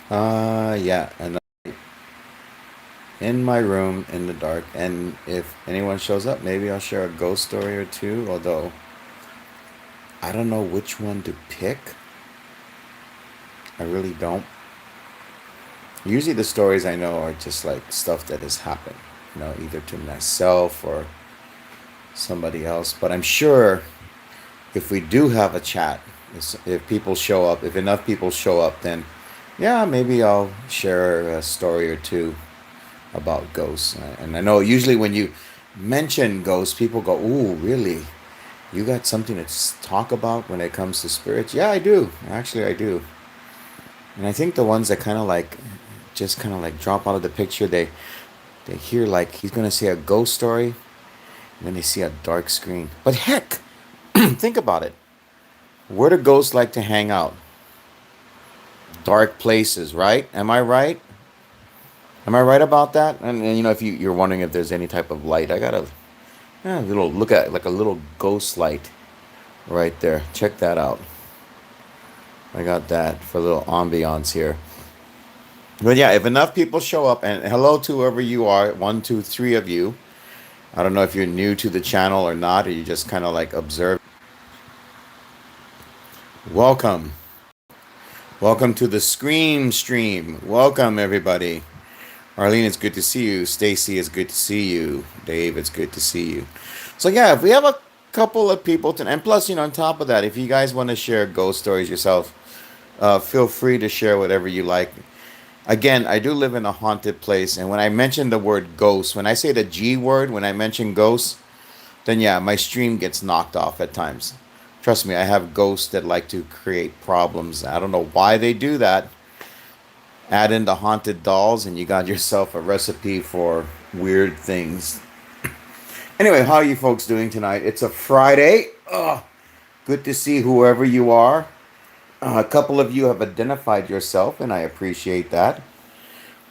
Yeah, and in my room in the dark. And if anyone shows up, maybe I'll share a ghost story or two. Although I don't know which one to pick. I really don't. Usually the stories I know are just like stuff that has happened, either to myself or somebody else. But I'm sure if we do have a chat, if people show up, if enough people show up, then yeah, maybe I'll share a story or two about ghosts. And I know usually when you mention ghosts, people go, "Ooh, really? You got something to talk about when it comes to spirits?" Yeah, I do. Actually, I do. And I think the ones that just kind of like drop out of the picture, they hear like he's gonna say a ghost story, and then they see a dark screen. But heck, think about it. Where do ghosts like to hang out? Dark places, right? Am I right? Am I right about that? And if you're wondering if there's any type of light, I got a little look at like a little ghost light right there. Check that out. I got that for a little ambiance here. But yeah, if enough people show up, and hello to whoever you are, one, two, three of you. I don't know if you're new to the channel or not, or you just kind of like observe. Welcome. Welcome to the Scream Stream. Welcome, everybody. Arlene, it's good to see you. Stacy, it's good to see you. Dave, it's good to see you. So yeah, if we have a couple of people to, and plus, on top of that, if you guys want to share ghost stories yourself, feel free to share whatever you like. Again, I do live in a haunted place, and when I mention the word ghost, when I say the G word, when I mention ghosts, then yeah, my stream gets knocked off at times. Trust me, I have ghosts that like to create problems. I don't know why they do that. Add in the haunted dolls, and you got yourself a recipe for weird things. Anyway, how are you folks doing tonight? It's a Friday. Good to see whoever you are. A couple of you have identified yourself, and I appreciate that.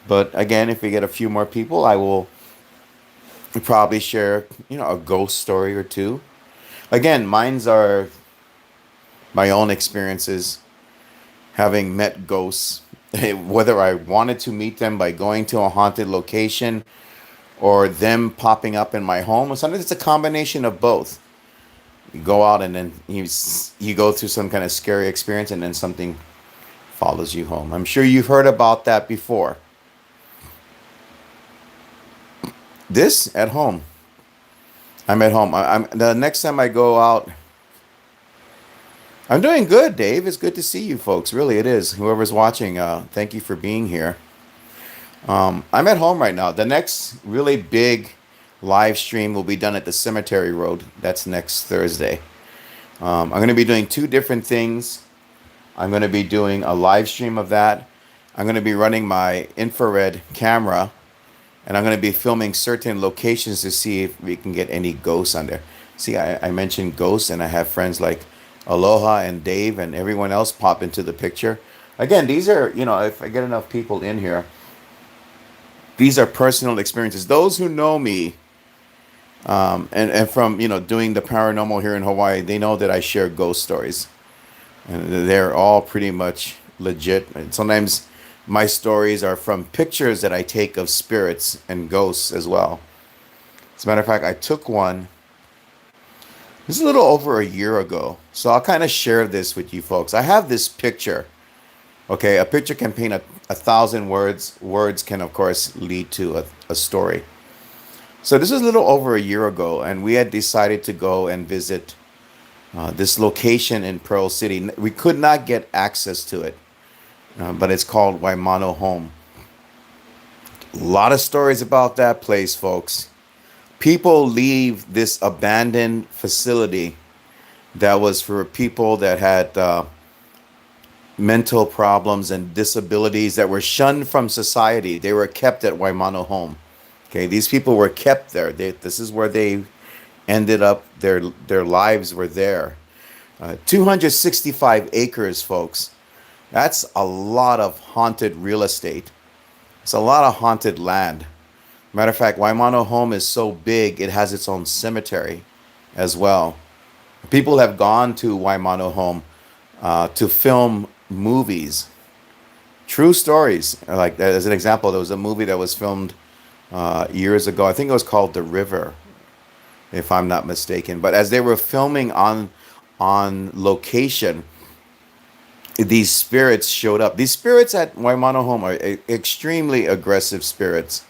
But again, if we get a few more people, I will probably share, a ghost story or two. Again, mine's are my own experiences having met ghosts, whether I wanted to meet them by going to a haunted location or them popping up in my home. Or sometimes it's a combination of both. You go out and then you go through some kind of scary experience, and then something follows you home. I'm sure you've heard about that before. This at home. I'm at home. I'm the next time I go out. I'm doing good, Dave. It's good to see you folks. Really, it is. Whoever's watching, thank you for being here. I'm at home right now. The next really big live stream will be done at the Cemetery Road. That's next Thursday. I'm going to be doing two different things. I'm going to be doing a live stream of that. I'm going to be running my infrared camera, and I'm going to be filming certain locations to see if we can get any ghosts on there. See, I mentioned ghosts, and I have friends like Aloha and Dave and everyone else pop into the picture. Again, these are, if I get enough people in here, these are personal experiences. Those who know me, and from, doing the paranormal here in Hawaii, they know that I share ghost stories. And they're all pretty much legit. And sometimes my stories are from pictures that I take of spirits and ghosts as well. As a matter of fact, I took one. This is a little over a year ago. So I'll kind of share this with you folks. I have this picture. Okay, a picture can paint a thousand words. Words can, of course, lead to a story. So this is a little over a year ago, and we had decided to go and visit this location in Pearl City. We could not get access to it, but it's called Waimano Home. A lot of stories about that place, folks. People leave this abandoned facility that was for people that had mental problems and disabilities that were shunned from society. They were kept at Waimano Home. Okay, these people were kept there. This is where they ended up. Their lives were there. 265 acres, folks. That's a lot of haunted real estate. It's a lot of haunted land. Matter of fact, Waimano Home is so big, it has its own cemetery as well. People have gone to Waimano Home to film movies. True stories. Like as an example, there was a movie that was filmed years ago. I think it was called The River, if I'm not mistaken. But as they were filming on location, these spirits showed up. These spirits at Waimano Home are extremely aggressive spirits,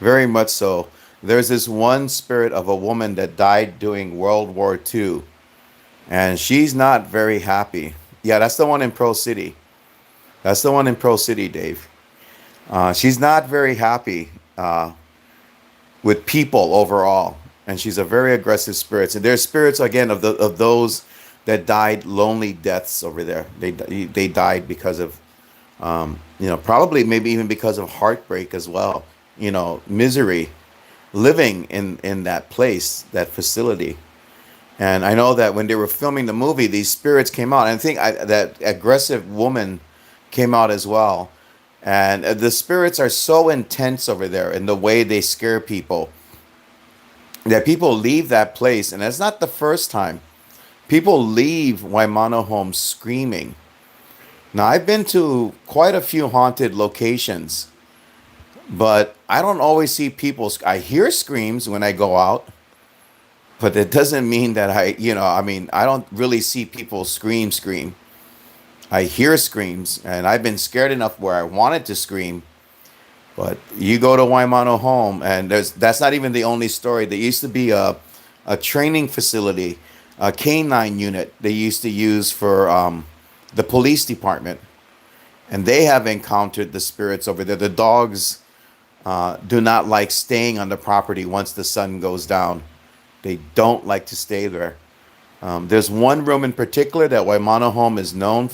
very much so. There's this one spirit of a woman that died during World War II, and she's not very happy. Yeah, that's the one in Pro City. That's the one in Pro City, Dave. She's not very happy with people overall, and she's a very aggressive spirit. And there's spirits again of those that died lonely deaths over there. They died because of probably maybe even because of heartbreak as well. Misery, living in that place, that facility. And I know that when they were filming the movie, these spirits came out. And I think that aggressive woman came out as well. And the spirits are so intense over there in the way they scare people that people leave that place. And it's not the first time. People leave Waimano Home screaming. Now, I've been to quite a few haunted locations, but I don't always see people. I hear screams when I go out, but it doesn't mean that I don't really see people scream. I hear screams, and I've been scared enough where I wanted to scream. But you go to Waimano Home, and that's not even the only story. There used to be a training facility, a canine unit they used to use for the police department, and they have encountered the spirits over there. The dogs do not like staying on the property once the sun goes down. They don't like to stay there. There's one room in particular that Waimano Home is known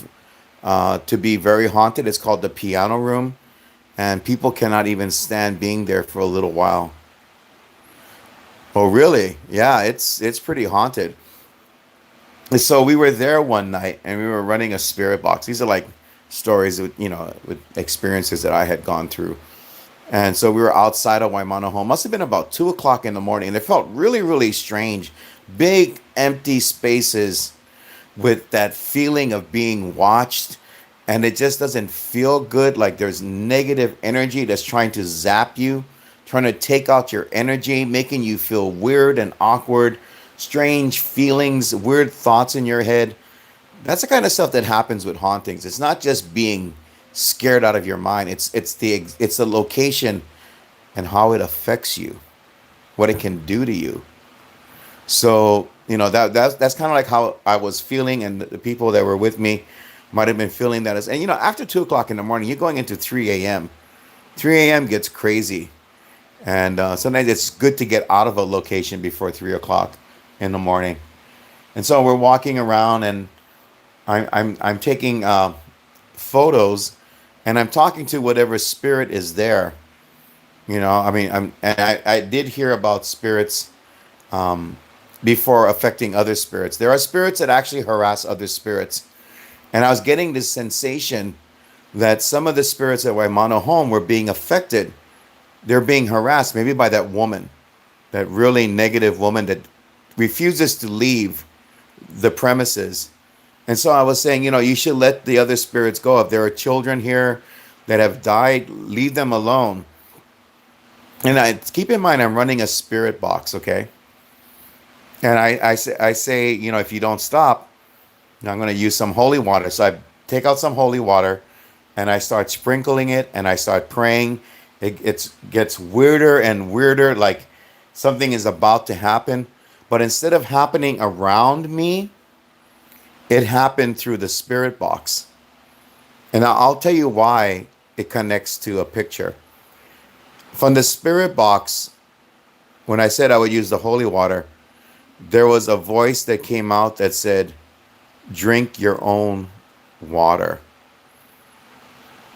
to be very haunted. It's called the piano room, and people cannot even stand being there for a little while. Oh, really? Yeah, it's pretty haunted. And so we were there one night, and we were running a spirit box. These are like stories with experiences that I had gone through. And so we were outside of Waimano Home. Must have been about 2 o'clock in the morning, and it felt really, really strange. Big empty spaces with that feeling of being watched, and it just doesn't feel good. Like there's negative energy that's trying to zap you, trying to take out your energy, making you feel weird and awkward, strange feelings, weird thoughts in your head. That's the kind of stuff that happens with hauntings. It's not just being scared out of your mind. It's the location and how it affects you, what it can do to you. So that's kind of like how I was feeling, and the people that were with me might have been feeling that as. And after 2 o'clock in the morning, you're going into 3 a.m. 3 a.m. gets crazy, and sometimes it's good to get out of a location before 3 o'clock in the morning. And so we're walking around, and I'm taking photos, and I'm talking to whatever spirit is there. I mean, I did hear about spirits before affecting other spirits. There are spirits that actually harass other spirits. And I was getting this sensation that some of the spirits at Waimano Home were being affected. They're being harassed, maybe by that woman, that really negative woman that refuses to leave the premises. And so I was saying, you should let the other spirits go. If there are children here that have died, leave them alone. And keep in mind, I'm running a spirit box, okay? And I say, if you don't stop, I'm going to use some holy water. So I take out some holy water, and I start sprinkling it, and I start praying. It gets weirder and weirder, like something is about to happen. But instead of happening around me, it happened through the spirit box. And I'll tell you why it connects to a picture. From the spirit box, when I said I would use the holy water, there was a voice that came out that said, "Drink your own water."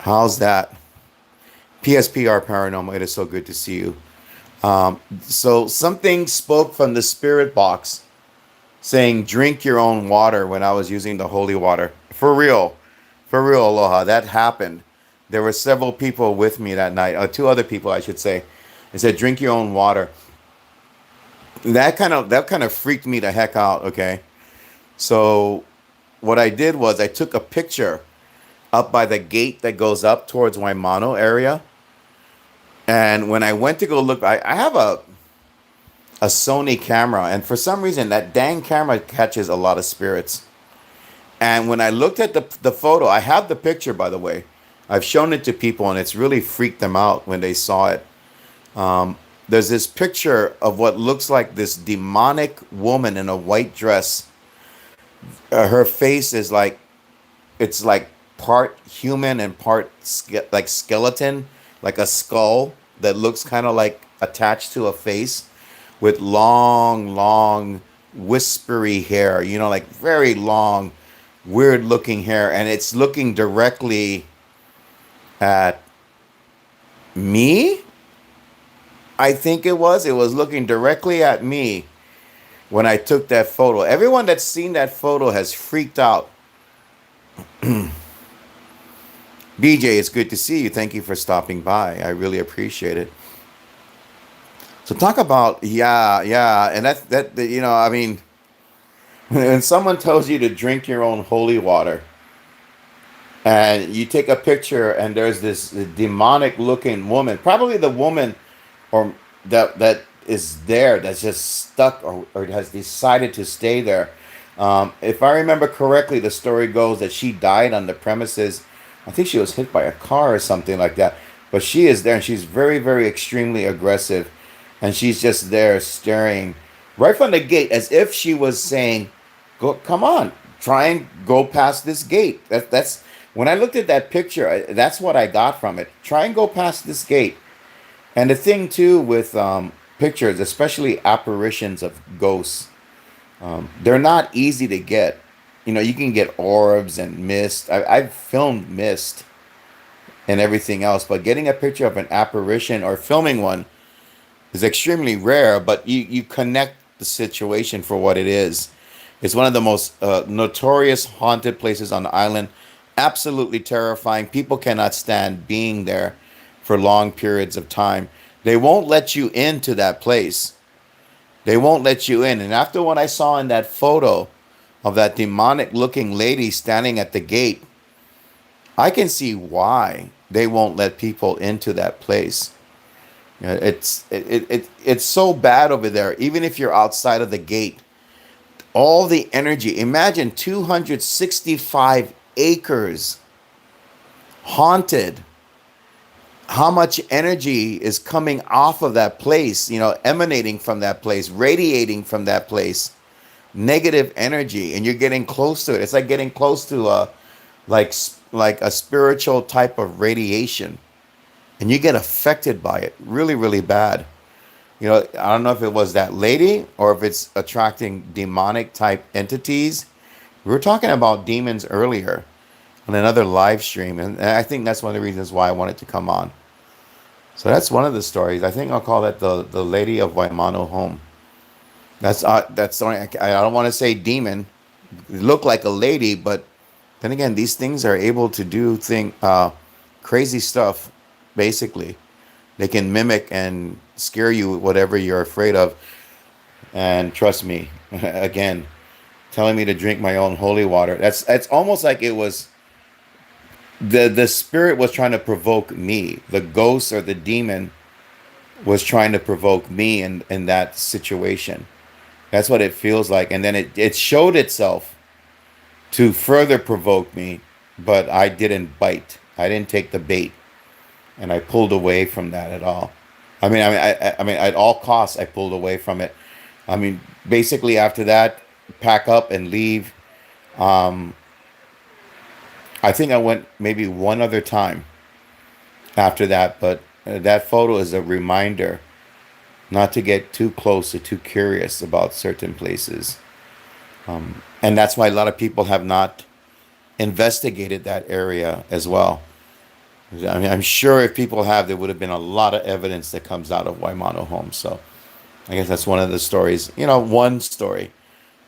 How's that? PSPR Paranormal, it is so good to see you. So something spoke from the spirit box saying, "Drink your own water," when I was using the holy water. For real, Aloha. That happened. There were several people with me that night, two other people, I should say. They said, "Drink your own water." That kind of freaked me the heck out. Okay, so what I did was I took a picture up by the gate that goes up towards Waimano area. And when I went to go look, I have a Sony camera, and for some reason that dang camera catches a lot of spirits. And when I looked at the photo, I have the picture, by the way. I've shown it to people, and it's really freaked them out when they saw it. There's this picture of what looks like this demonic woman in a white dress. Her face is like, it's like part human and part like skeleton, like a skull that looks kind of like attached to a face, with long, long, whispery hair, like very long, weird looking hair. And it's looking directly at me. I think it was looking directly at me when I took that photo. Everyone that's seen that photo has freaked out. BJ, it's good to see you. Thank you for stopping by. I really appreciate it. So talk about, yeah, and I mean, when someone tells you to drink your own holy water, and you take a picture, and there's this demonic looking woman, probably the woman, or that is there, that's just stuck, or has decided to stay there. If I remember correctly, the story goes that she died on the premises. I think she was hit by a car or something like that. But she is there, and she's very, very extremely aggressive. And she's just there staring right from the gate, as if she was saying, "Go, come on, try and go past this gate." That's when I looked at that picture, that's what I got from it. Try and go past this gate. And the thing too with pictures, especially apparitions of ghosts, they're not easy to get. You can get orbs and mist. I've filmed mist and everything else, but getting a picture of an apparition or filming one is extremely rare. But you connect the situation for what it is. It's one of the most notorious haunted places on the island. Absolutely terrifying. People cannot stand being there for long periods of time. They won't let you into that place. They won't let you in. And after what I saw in that photo of that demonic looking lady standing at the gate, I can see why they won't let people into that place. It's so bad over there. Even if you're outside of the gate, all the energy. Imagine 265 acres haunted. How much energy is coming off of that place, emanating from that place, radiating from that place, negative energy, and you're getting close to it. It's like getting close to like a spiritual type of radiation, and you get affected by it really, really bad. I don't know if it was that lady or if it's attracting demonic type entities. We were talking about demons earlier on another live stream, and I think that's one of the reasons why I wanted to come on. So that's one of the stories. I think I'll call that the Lady of Waimano Home. That's only, I don't want to say demon. It looked like a lady, but then again, these things are able to do crazy stuff. Basically, they can mimic and scare you with whatever you're afraid of. And trust me, again, telling me to drink my own holy water. That's almost like it was the spirit was trying to provoke me. The ghost or the demon was trying to provoke me in that situation. That's what it feels like. And then it showed itself to further provoke me, but I didn't bite. I didn't take the bait, and I pulled away from that at all. I mean, at all costs, I pulled away from it. I mean, basically after that, pack up and leave. Um, I think I went maybe one other time after that, but that photo is a reminder not to get too close or too curious about certain places. And that's why a lot of people have not investigated that area as well. I mean, I'm sure if people have, there would have been a lot of evidence that comes out of Waimano Home. So I guess that's one of the stories, one story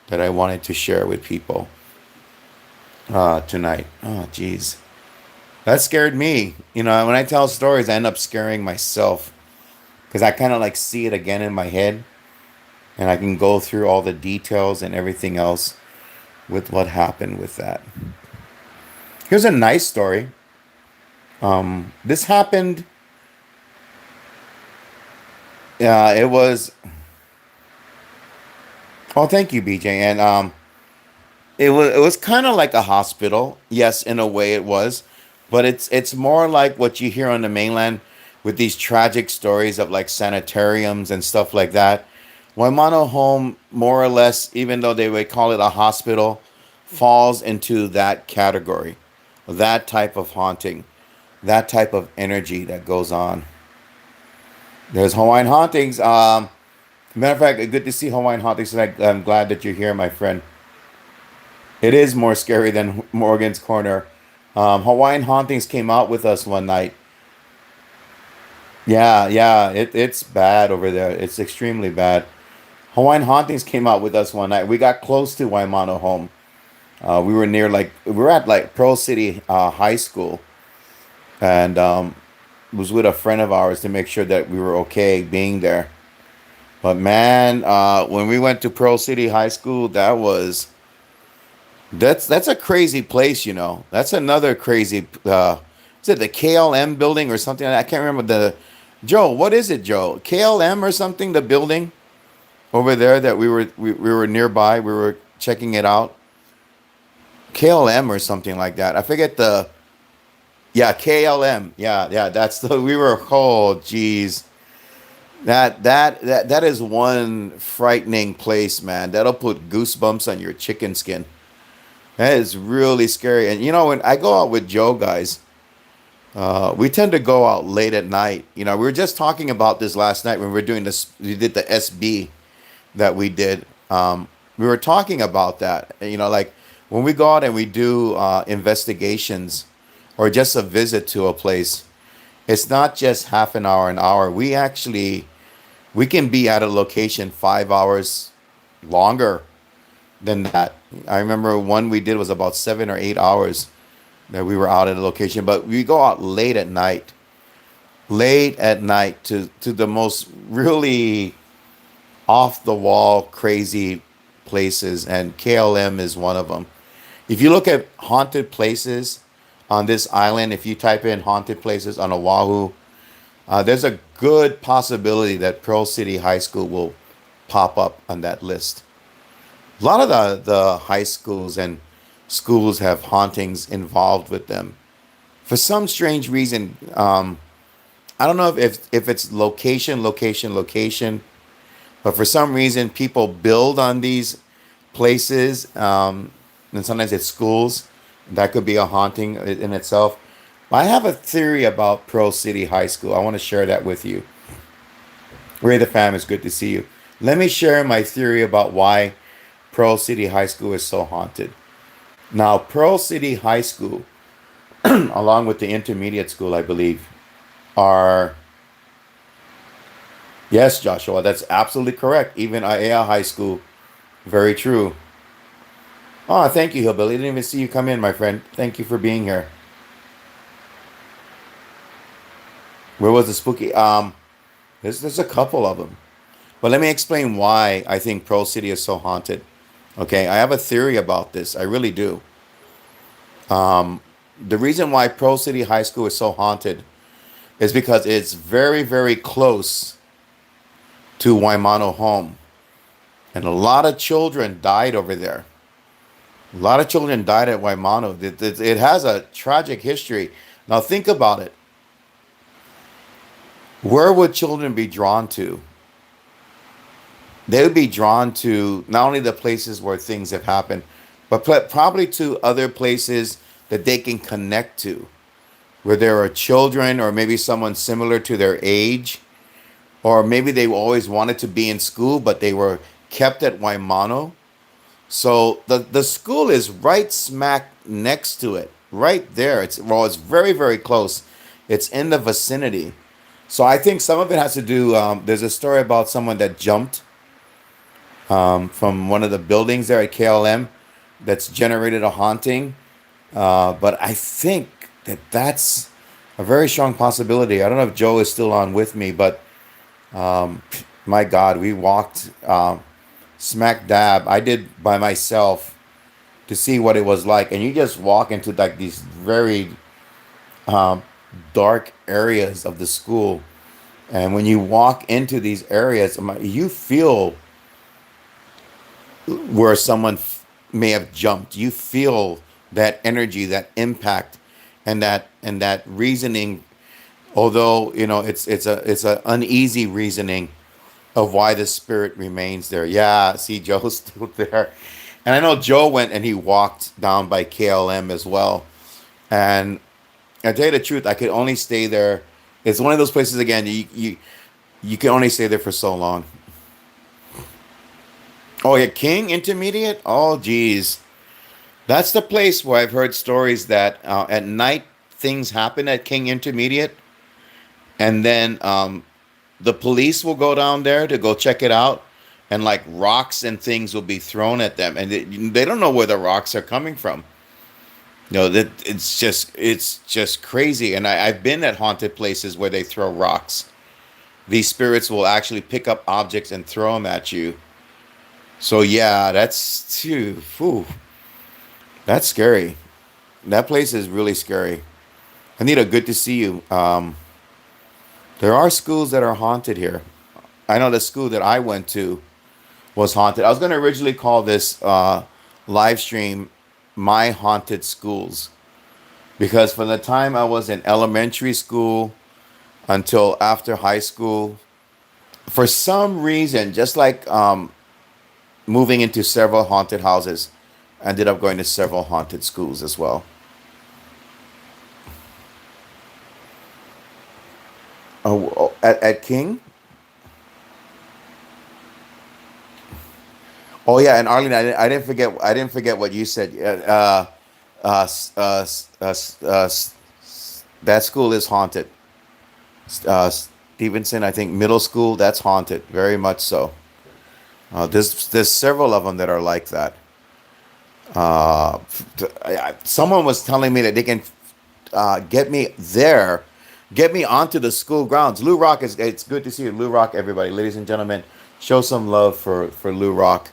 that I wanted to share with people tonight. Oh, geez. That scared me. When I tell stories, I end up scaring myself because I kind of like see it again in my head, and I can go through all the details and everything else with what happened with that. Here's a nice story. This happened. It was. Oh, thank you, BJ. And it was kind of like a hospital. Yes, in a way it was, but it's more like what you hear on the mainland with these tragic stories of like sanitariums and stuff like that. Waimano Home, more or less, even though they would call it a hospital, falls into that category, that type of haunting, that type of energy that goes on. There's Hawaiian hauntings. Matter of fact, good to see Hawaiian hauntings tonight. I'm glad that you're here, my friend. It is more scary than Morgan's Corner. Hawaiian hauntings came out with us one night. Yeah, yeah, it's bad over there. It's extremely bad. Hawaiian hauntings came out with us one night. We got close to Waimano home. We were near like we were at like Pearl City High School, and was with a friend of ours to make sure that we were okay being there. But man, when we went to Pearl City High School, that's a crazy place, you know. That's another crazy. Is it the KLM building or something? I can't remember the. Joe, what is it, Joe? KLM or something? The building over there that we were nearby. We were checking it out. KLM or something like that. I forget the. Yeah, KLM. Yeah, yeah. That's the. We were. Oh, geez. That is one frightening place, man. That'll put goosebumps on your chicken skin. That is really scary. And you know, when I go out with Joe, guys, we tend to go out late at night. You know, we were just talking about this last night when we were doing this. We did the SB that we did. We were talking about that. You know, like when we go out and we do investigations or just a visit to a place, it's not just half an hour. We can be at a location 5 hours longer than that. I remember one we did was about 7 or 8 hours that we were out at a location, but we go out late at night to the most really off the wall crazy places, and KLM is one of them. If you look at haunted places on this island, if you type in haunted places on Oahu, there's a good possibility that Pearl City High School will pop up on that list. A lot of the high schools and schools have hauntings involved with them. For some strange reason, I don't know if it's location, but for some reason, people build on these places, and sometimes it's schools. That could be a haunting in itself. I have a theory about Pearl City High School. I want to share that with you. Ray the fam, it's good to see you. Let me share my theory about why Pearl City High School is so haunted. Now, Pearl City High School, along with the intermediate school, I believe, are, yes, Joshua, that's absolutely correct. Even IAEA High School, very true. Oh, thank you, Hillbilly. Didn't even see you come in, my friend. Thank you for being here. Where was the spooky? There's a couple of them. But let me explain why I think Pearl City is so haunted. Okay, I have a theory about this. I really do. The reason why Pearl City High School is so haunted is because it's very, very close to Waimano home. And a lot of children died over there. A lot of children died at Waimano. It has a tragic history. Now think about it. Where would children be drawn to? They would be drawn to not only the places where things have happened, but probably to other places that they can connect to, where there are children or maybe someone similar to their age, or maybe they always wanted to be in school, but they were kept at Waimano. So the school is right smack next to it, right there. It's very, very close. It's in the vicinity. So I think some of it has to do. There's a story about someone that jumped from one of the buildings there at KLM that's generated a haunting. But I think that's a very strong possibility. I don't know if Joe is still on with me, but my God, we walked smack dab. I did by myself to see what it was like, and you just walk into like these very um, dark areas of the school. And when you walk into these areas, you feel where someone may have jumped. You feel that energy, that impact, and that reasoning. Although it's a uneasy reasoning of why the spirit remains there. Yeah, see, Joe's still there, and I know Joe went and he walked down by KLM as well. And I tell you the truth, I could only stay there. It's one of those places again. You can only stay there for so long. Oh yeah, King Intermediate. Oh geez, that's the place where I've heard stories that at night things happen at King Intermediate, and then the police will go down there to go check it out, and like rocks and things will be thrown at them, and they don't know where the rocks are coming from. That it's just crazy. And I've been at haunted places where they throw rocks. These spirits will actually pick up objects and throw them at you. So yeah, that's too. Whew, that's scary. That place is really scary. Anita, good to see you. There are schools that are haunted here. I know the school that I went to was haunted. I was going to originally call this live stream "My Haunted Schools" because from the time I was in elementary school until after high school, for some reason, just like moving into several haunted houses, I ended up going to several haunted schools as well. Oh, at King. Oh yeah, and Arlene, I didn't forget. I didn't forget what you said. That school is haunted. Stevenson, I think middle school. That's haunted, very much so. There's several of them that are like that. Someone was telling me that they can get me there, get me onto the school grounds. Lou Rock is. It's good to see you, Lou Rock. Everybody, ladies and gentlemen, show some love for Lou Rock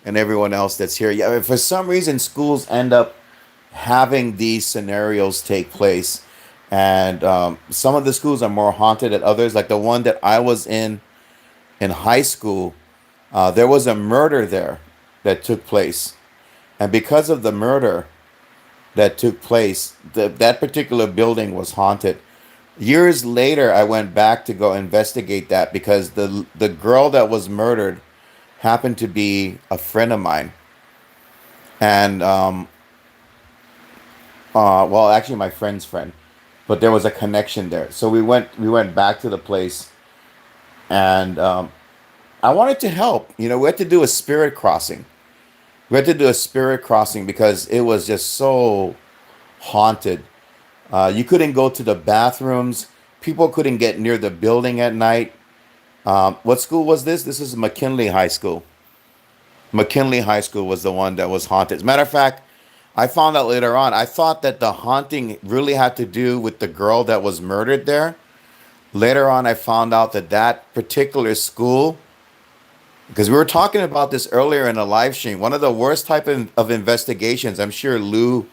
and everyone else that's here. Yeah, for some reason, schools end up having these scenarios take place, and some of the schools are more haunted than others. Like the one that I was in high school, there was a murder there that took place, and because of the murder that took place, that particular building was haunted. Years later, I went back to go investigate that because the girl that was murdered happened to be a friend of mine, and well, actually, my friend's friend, but there was a connection there. So we went back to the place, and I wanted to help. We had to do a spirit crossing. We had to do a spirit crossing because it was just so haunted. You couldn't go to the bathrooms. People couldn't get near the building at night. What school was this? This is McKinley High School. McKinley High School was the one that was haunted. As a matter of fact, I found out later on, I thought that the haunting really had to do with the girl that was murdered there. Later on, I found out that that particular school, because we were talking about this earlier in a live stream, one of the worst type of investigations, I'm sure Lou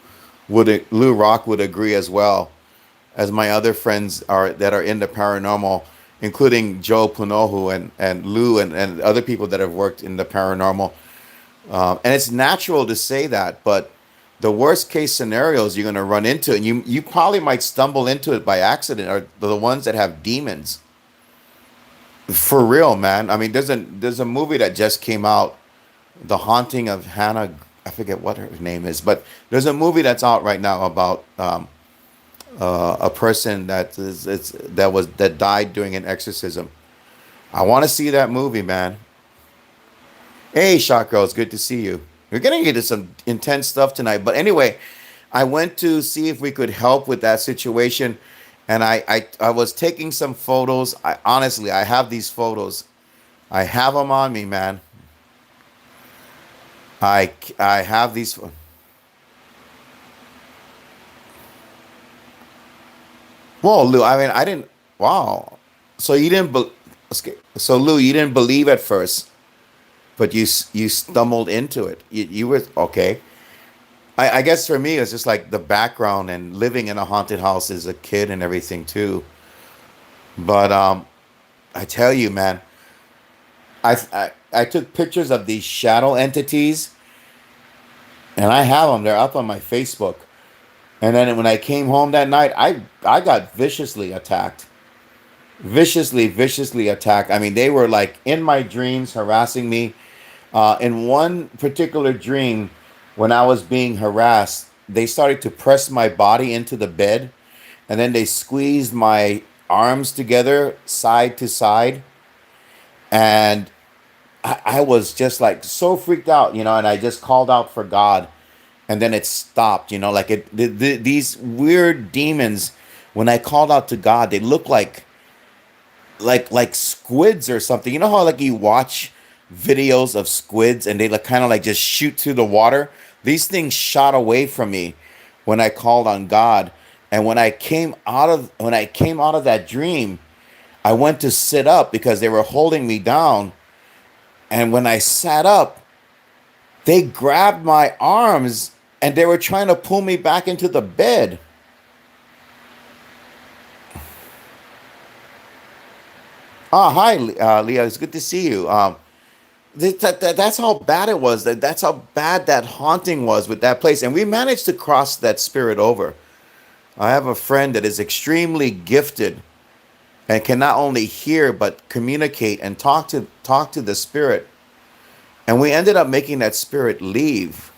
Rock would agree as well, as my other friends are that are in the paranormal, including Joe Punohu and Lou and other people that have worked in the paranormal. And it's natural to say that, but the worst case scenarios you're going to run into, and you probably might stumble into it by accident, are the ones that have demons. For real, man. I mean, there's a movie that just came out, The Haunting of Hannah. I forget what her name is, but there's a movie that's out right now about a person that died during an exorcism. I want to see that movie, man. Hey, Shot Girl, it's good to see you. We're getting into some intense stuff tonight, but anyway, I went to see if we could help with that situation, and I was taking some photos. Honestly, I have these photos. I have them on me, man. I have these. Whoa, Lou. I mean, I didn't. Wow. So you didn't. Okay, so Lou, you didn't believe at first, but you stumbled into it. You were okay. I guess for me, it's just like the background and living in a haunted house as a kid and everything too. But I tell you, man, I took pictures of these shadow entities, and I have them. They're up on my Facebook. And then when I came home that night, I got viciously attacked. I mean, they were like in my dreams harassing me. In one particular dream, when I was being harassed, they started to press my body into the bed, and then they squeezed my arms together side to side, and I was just like so freaked out, and I just called out for God, and then it stopped, like these weird demons. When I called out to God, they looked like squids or something. You know how like you watch videos of squids and they like kind of like just shoot through the water? These things shot away from me when I called on God. And when I came out of that dream, I went to sit up because they were holding me down. And when I sat up, they grabbed my arms and they were trying to pull me back into the bed. Hi, Leah. It's good to see you. That's how bad it was. That's how bad that haunting was with that place. And we managed to cross that spirit over. I have a friend that is extremely gifted and can not only hear but communicate and talk to the spirit. And we ended up making that spirit leave.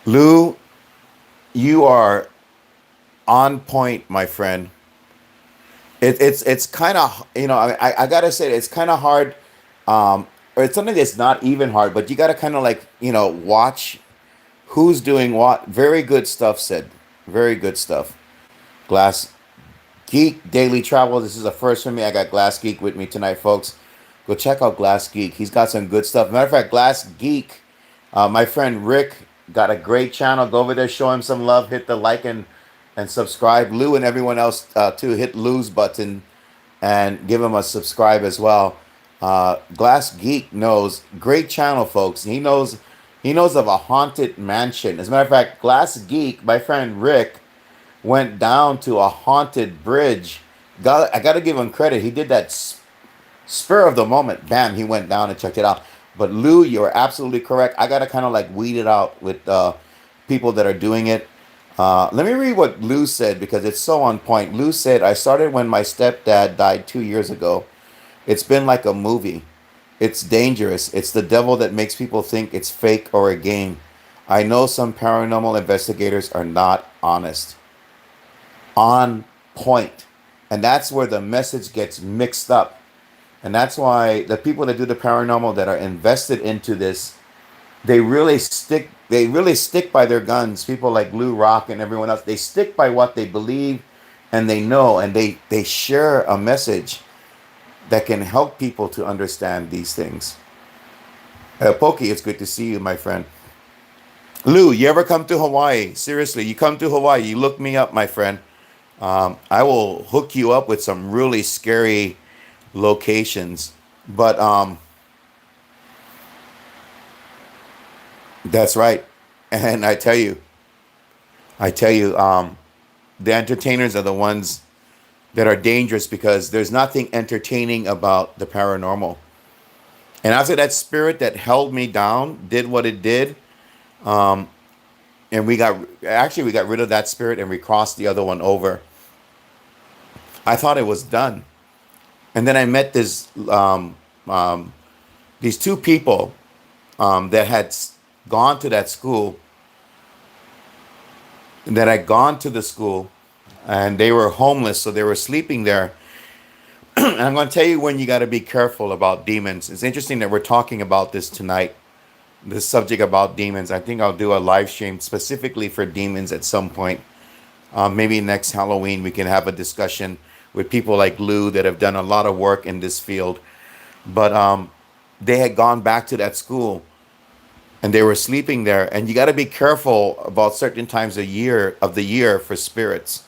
Lou, you are on point, my friend. It's kind of, I gotta say it's kind of hard, or it's something that's not even hard, but you gotta kind of like watch who's doing what. Very good stuff said. Very good stuff. Glass Geek Daily Travel. This is a first for me. I got Glass Geek with me tonight, folks. Go check out Glass Geek. He's got some good stuff. Matter of fact, Glass Geek, my friend Rick got a great channel. Go over there, show him some love. Hit the like and subscribe. Lou and everyone else too. Hit Lou's button and give him a subscribe as well. Glass Geek knows great channel, folks. He knows of a haunted mansion. As a matter of fact, Glass Geek, my friend Rick, went down to a haunted bridge. I got to give him credit. He did that spur of the moment. Bam, he went down and checked it out. But Lou, you're absolutely correct. I got to kind of like weed it out with people that are doing it. Let me read what Lou said because it's so on point. Lou said, I started when my stepdad died 2 years ago. It's been like a movie. It's dangerous. It's the devil that makes people think it's fake or a game. I know some paranormal investigators are not honest. On point. And that's where the message gets mixed up. And that's why the people that do the paranormal that are invested into this, they really stick by their guns. People like Lou Rock and everyone else, they stick by what they believe and they know, and they share a message that can help people to understand these things. Pokey, it's good to see you, my friend. Lou, you ever come to Hawaii? Seriously, you come to Hawaii, you look me up, my friend. I will hook you up with some really scary locations. But that's right. And I tell you, the entertainers are the ones that are dangerous because there's nothing entertaining about the paranormal. And after that spirit that held me down did what it did, and we got rid of that spirit and we crossed the other one over. I thought it was done, and then I met these two people that had gone to that school, that had gone to the school, and they were homeless, so they were sleeping there. And I'm going to tell you when you got to be careful about demons. It's interesting that we're talking about this tonight, the subject about demons. I think I'll do a live stream specifically for demons at some point. Maybe next Halloween we can have a discussion with people like Lou that have done a lot of work in this field. But they had gone back to that school and they were sleeping there. And you got to be careful about certain times of the year for spirits.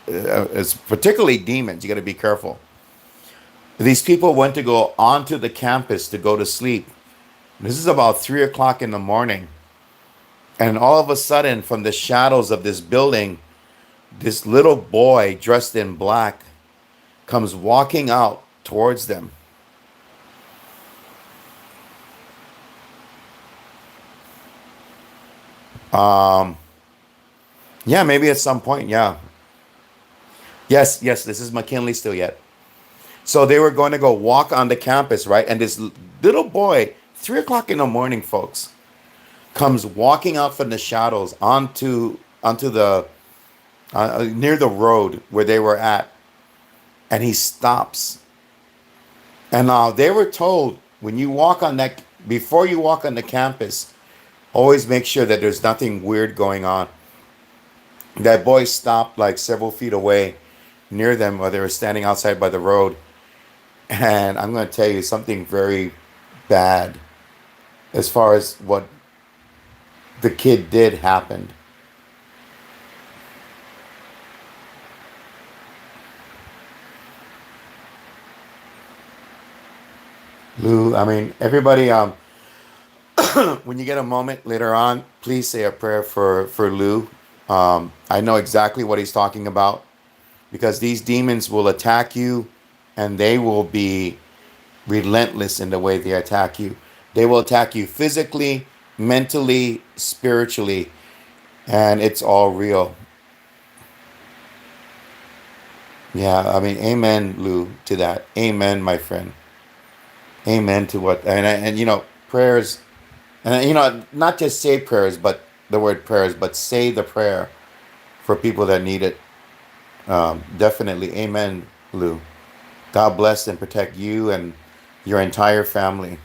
It's particularly demons. You got to be careful. These people went to go onto the campus to go to sleep. This is about 3 o'clock in the morning. And all of a sudden, from the shadows of this building, this little boy dressed in black comes walking out towards them. Um, yeah, maybe at some point. Yeah. Yes, yes, this is McKinley still yet. So they were going to go walk on the campus, right? And this little boy, 3 o'clock in the morning, folks, comes walking out from the shadows onto the near the road where they were at, and he stops. And now they were told when you walk on that before you walk on the campus, always make sure that there's nothing weird going on. That boy stopped like several feet away near them while they were standing outside by the road. And I'm going to tell you something very bad as far as what the kid did happened. Lou, I mean, everybody, when you get a moment later on, please say a prayer for Lou. I know exactly what he's talking about because these demons will attack you and they will be relentless in the way they attack you. They will attack you physically, mentally, spiritually, and it's all real. Yeah, I mean, amen, Lou, to that. Amen, my friend. Amen to what, and prayers, and not just say prayers, but the word prayers, but say the prayer for people that need it. Definitely, amen, Lou. God bless and protect you and your entire family.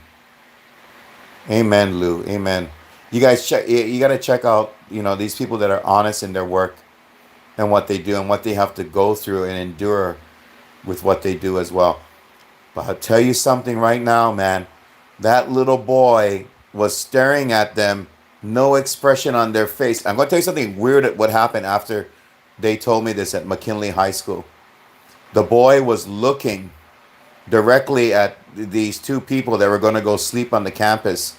Amen, Lou. Amen. You guys check. You got to check out. These people that are honest in their work and what they do and what they have to go through and endure with what they do as well. But I'll tell you something right now, man. That little boy was staring at them, no expression on their face. I'm going to tell you something weird at what happened after they told me this at McKinley High School. The boy was looking directly at these two people that were going to go sleep on the campus.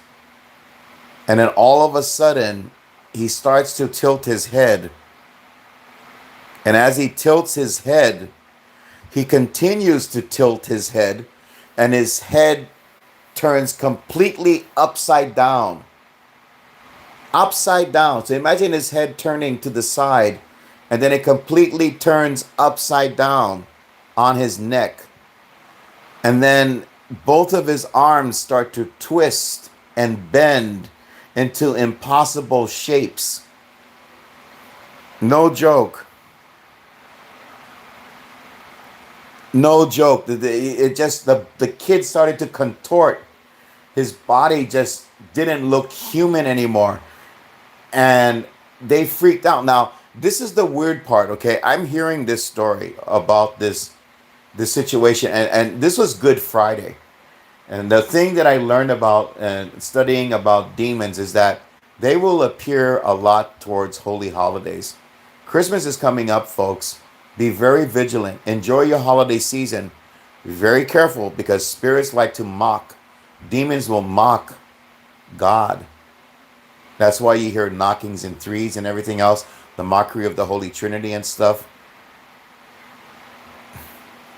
And then all of a sudden, he starts to tilt his head. And as he tilts his head, he continues to tilt his head, and his head turns completely upside down. Upside down. So imagine his head turning to the side, and then it completely turns upside down on his neck. And then both of his arms start to twist and bend into impossible shapes. No joke. No joke. It just the kid started to contort. His body just didn't look human anymore. And they freaked out. Now, this is the weird part, okay? I'm hearing this story about this situation, and this was Good Friday. And the thing that I learned about and studying about demons is that they will appear a lot towards holy holidays. Christmas is coming up, folks. Be very vigilant. Enjoy your holiday season. Be very careful because spirits like to mock. Demons will mock God. That's why you hear knockings and threes and everything else, the mockery of the Holy Trinity and stuff.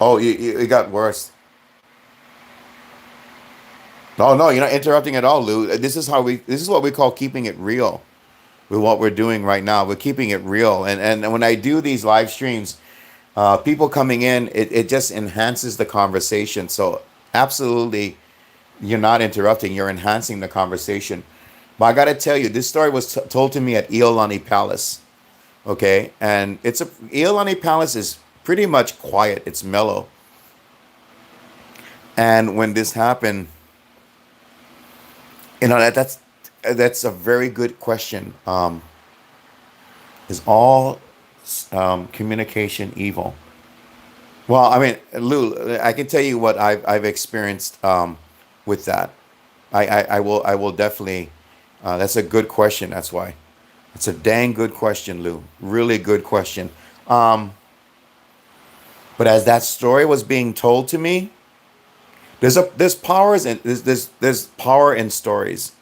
Oh, it got worse. No, no, you're not interrupting at all, Lou. This is what we call keeping it real with what we're doing right now. We're keeping it real. And when I do these live streams, people coming in, it just enhances the conversation. So absolutely, you're not interrupting, you're enhancing the conversation. But I got to tell you, this story was told to me at Iolani Palace. Okay. And Iolani Palace is pretty much quiet. It's mellow. And when this happened, that's a very good question. Is all communication evil? Well, I mean, Lou, I can tell you what I've experienced with that. I will definitely. That's a good question. That's why. It's a dang good question, Lou. Really good question. But as that story was being told to me, there's power in stories,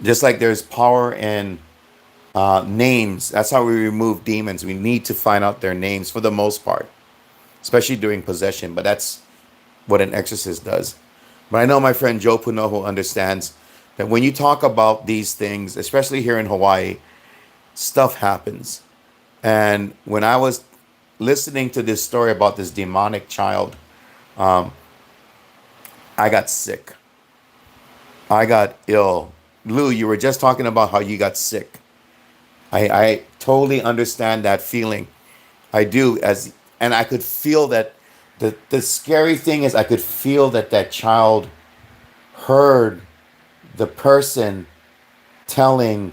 just like there's power in names. That's how we remove demons. We need to find out their names for the most part, especially during possession. But that's what an exorcist does. But I know my friend Joe Punoho understands that when you talk about these things, especially here in Hawaii, stuff happens. And when I was listening to this story about this demonic child, I got sick. I got ill. Lou, you were just talking about how you got sick. I totally understand that feeling. I do, and I could feel that. The scary thing is I could feel that that child heard the person telling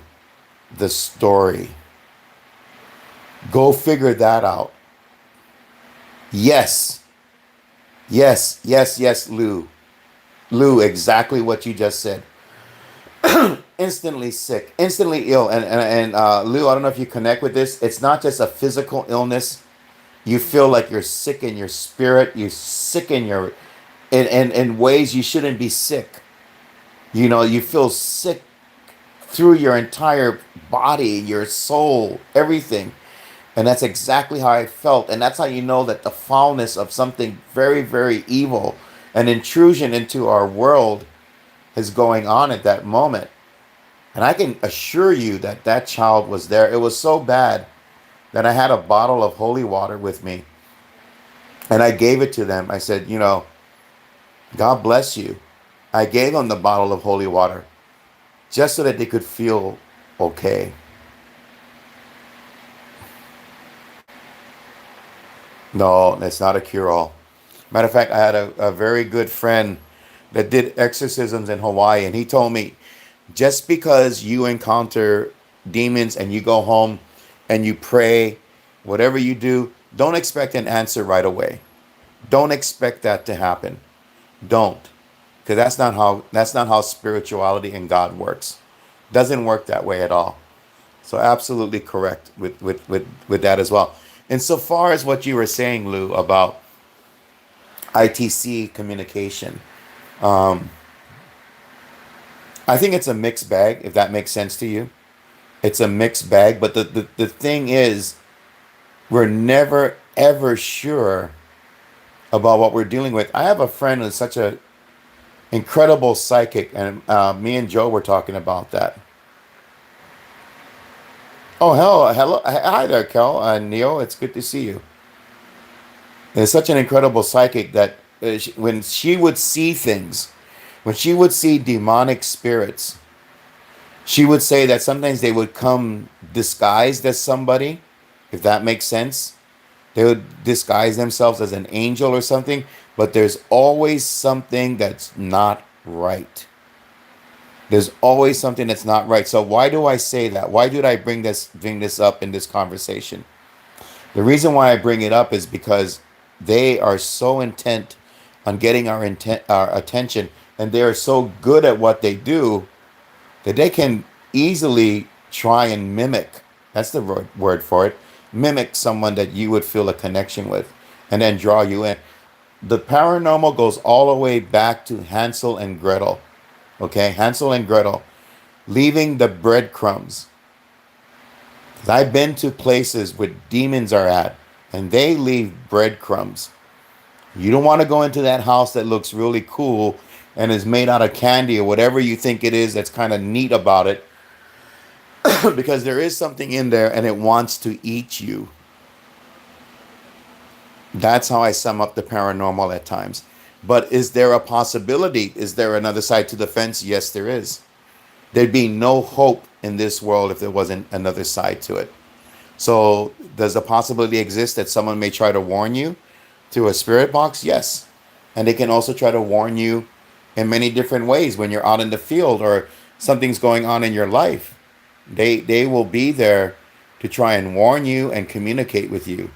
the story. Go figure that out. Yes, yes, Lou. Lou, exactly what you just said. Instantly sick, instantly ill. And Lou, I don't know if you connect with this. It's not just a physical illness. You feel like you're sick in your spirit. You're sick in your in ways you shouldn't be sick. You know, you feel sick through your entire body, your soul, everything. And that's exactly how I felt. And that's how you know that the foulness of something very, very evil, an intrusion into our world, is going on at that moment. And I can assure you that that child was there. It was so bad that I had a bottle of holy water with me. And I gave it to them. I said, you know, God bless you. I gave them the bottle of holy water just so that they could feel okay. No, that's not a cure all. Matter of fact, I had a very good friend that did exorcisms in Hawaii, and he told me just because you encounter demons and you go home and you pray, whatever you do, don't expect an answer right away. Don't expect that to happen. Don't, because that's not how spirituality and God works. Doesn't work that way at all. So absolutely correct with that as well. And so far as what you were saying, Lou, about ITC communication, I think it's a mixed bag, if that makes sense to you. It's a mixed bag, but the thing is, we're never ever sure about what we're dealing with. I have a friend who's such a incredible psychic, and me and Joe were talking about that. Oh, hello, hi there, Kel, Neil. It's good to see you. Is such an incredible psychic that when she would see things, when she would see demonic spirits, she would say that sometimes they would come disguised as somebody, if that makes sense. They would disguise themselves as an angel or something, but there's always something that's not right. There's always something that's not right. So why do I say that? Why did I bring this up in this conversation? The reason why I bring it up is because they are so intent on getting our attention, and they are so good at what they do that they can easily try and mimic. That's the word for it. Mimic someone that you would feel a connection with, and then draw you in. The paranormal goes all the way back to Hansel and Gretel. Okay, Hansel and Gretel leaving the breadcrumbs. 'Cause I've been to places where demons are at, and they leave breadcrumbs. You don't want to go into that house that looks really cool and is made out of candy or whatever you think it is that's kind of neat about it, because there is something in there and it wants to eat you. That's how I sum up the paranormal at times. But is there a possibility? Is there another side to the fence? Yes, there is. There'd be no hope in this world if there wasn't another side to it. So, does the possibility exist that someone may try to warn you through a spirit box? Yes. And they can also try to warn you in many different ways when you're out in the field or something's going on in your life. They will be there to try and warn you and communicate with you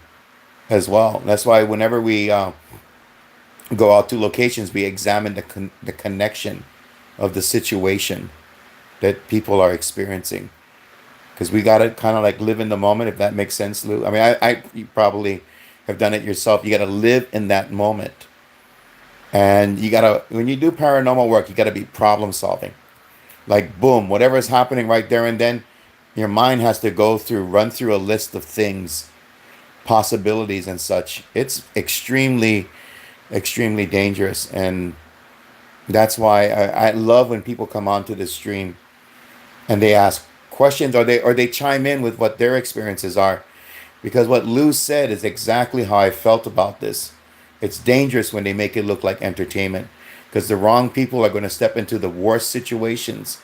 as well. That's why whenever we go out to locations, we examine the connection of the situation that people are experiencing, because we got to kind of like live in the moment, if that makes sense, Lou. I mean, you probably have done it yourself. You got to live in that moment. And you got to, when you do paranormal work, you got to be problem solving. Like, boom, whatever is happening right there and then, your mind has to run through a list of things, possibilities, and such. It's extremely, extremely dangerous. And that's why I love when people come onto the stream and they ask questions, or they chime in with what their experiences are. Because what Lou said is exactly how I felt about this. It's dangerous when they make it look like entertainment, because the wrong people are going to step into the worst situations.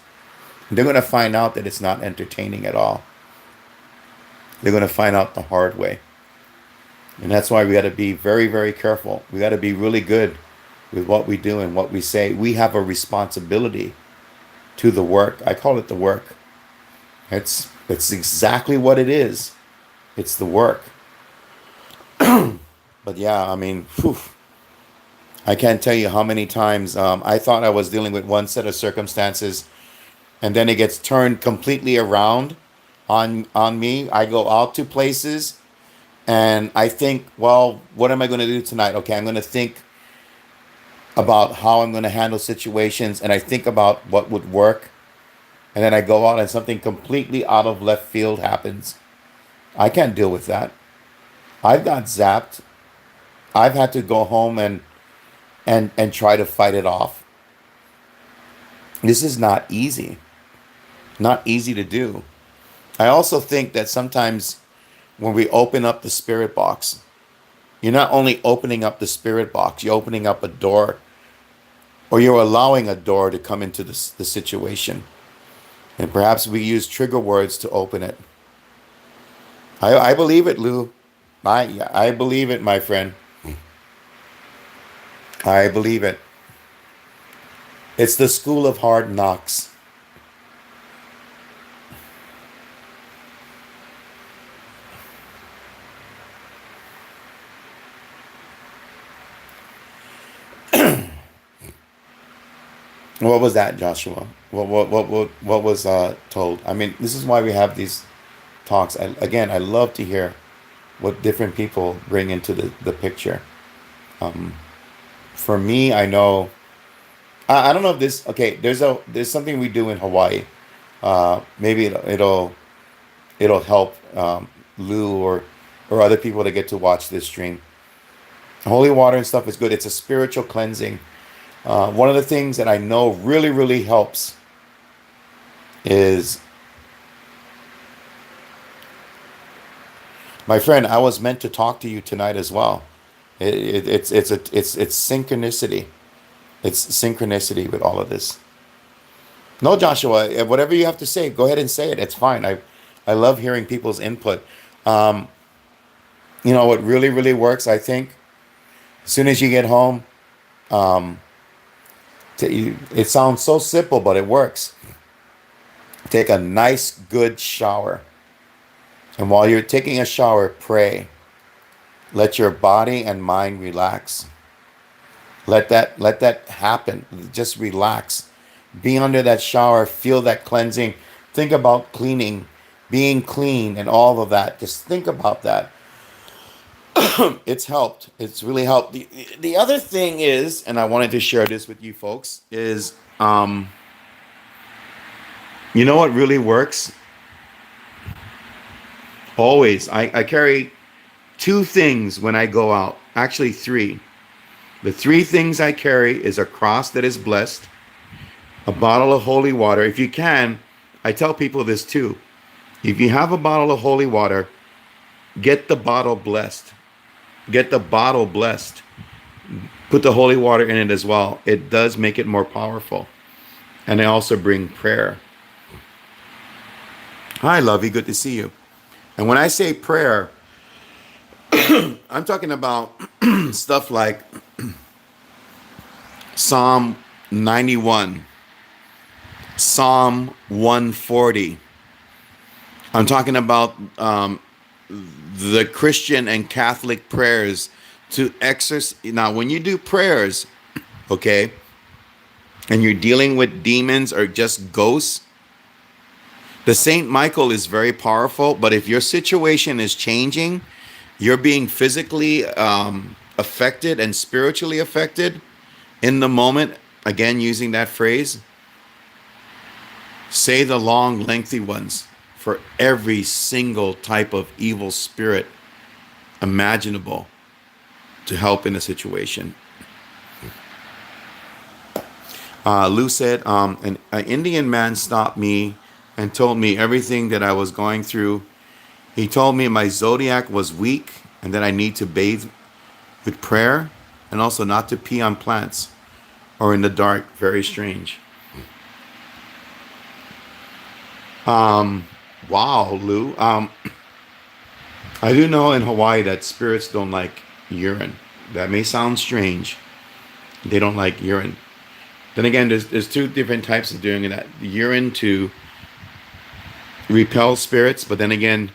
They're going to find out that it's not entertaining at all. They're going to find out the hard way. And that's why we got to be very, very careful. We got to be really good with what we do and what we say. We have a responsibility to the work. I call it the work. It's exactly what it is. It's the work. But yeah, I mean, phew, I can't tell you how many times I thought I was dealing with one set of circumstances, and then it gets turned completely around on me. I go out to places and I think, well, what am I going to do tonight? Okay, I'm going to think about how I'm going to handle situations, and I think about what would work, and then I go out and something completely out of left field happens. I can't deal with that. I've got zapped. I've had to go home and try to fight it off. This is not easy. Not easy to do. I also think that sometimes when we open up the spirit box, you're not only opening up the spirit box, you're opening up a door, or you're allowing a door to come into the situation. And perhaps we use trigger words to open it. I believe it, Lou. I believe it, my friend. I believe it. It's the school of hard knocks. What was that, Joshua? What was told? I mean, this is why we have these talks. Again, I love to hear what different people bring into the picture. Um, for me, I know. I don't know if this. Okay, there's something we do in Hawaii. Maybe it'll help Lou or other people that get to watch this stream. Holy water and stuff is good. It's a spiritual cleansing. One of the things that I know really, really helps is, my friend, I was meant to talk to you tonight as well. It's synchronicity. It's synchronicity with all of this. No, Joshua, whatever you have to say, go ahead and say it. It's fine. I love hearing people's input. Um, what really, really works, I think, as soon as you get home, um, it sounds so simple, but it works. Take a nice, good shower. And while you're taking a shower, pray. Let your body and mind relax. Let that happen. Just relax. Be under that shower. Feel that cleansing. Think about cleaning, being clean, and all of that. Just think about that. It's helped. It's really helped. The other thing is, and I wanted to share this with you folks, is you know what really works? Always. I carry two things when I go out. Actually, three. The three things I carry is a cross that is blessed, a bottle of holy water. If you can, I tell people this too. If you have a bottle of holy water, get the bottle blessed. Get the bottle blessed. Put the holy water in it as well. It does make it more powerful. And I also bring prayer. Hi, Lovey. Good to see you. And when I say prayer, I'm talking about stuff like Psalm 91, Psalm 140. I'm talking about the Christian and Catholic prayers to exorcise. Now, when you do prayers, okay, and you're dealing with demons or just ghosts, the Saint Michael is very powerful. But if your situation is changing you're being physically affected and spiritually affected in the moment, again, using that phrase, say the long, lengthy ones for every single type of evil spirit imaginable to help in a situation. Lou said, an Indian man stopped me and told me everything that I was going through. He told me my zodiac was weak and that I need to bathe with prayer and also not to pee on plants or in the dark. Very strange. Wow, Lou. I do know in Hawaii that spirits don't like urine. That may sound strange. They don't like urine. Then again, there's two different types of doing that. Urine to repel spirits, but then again,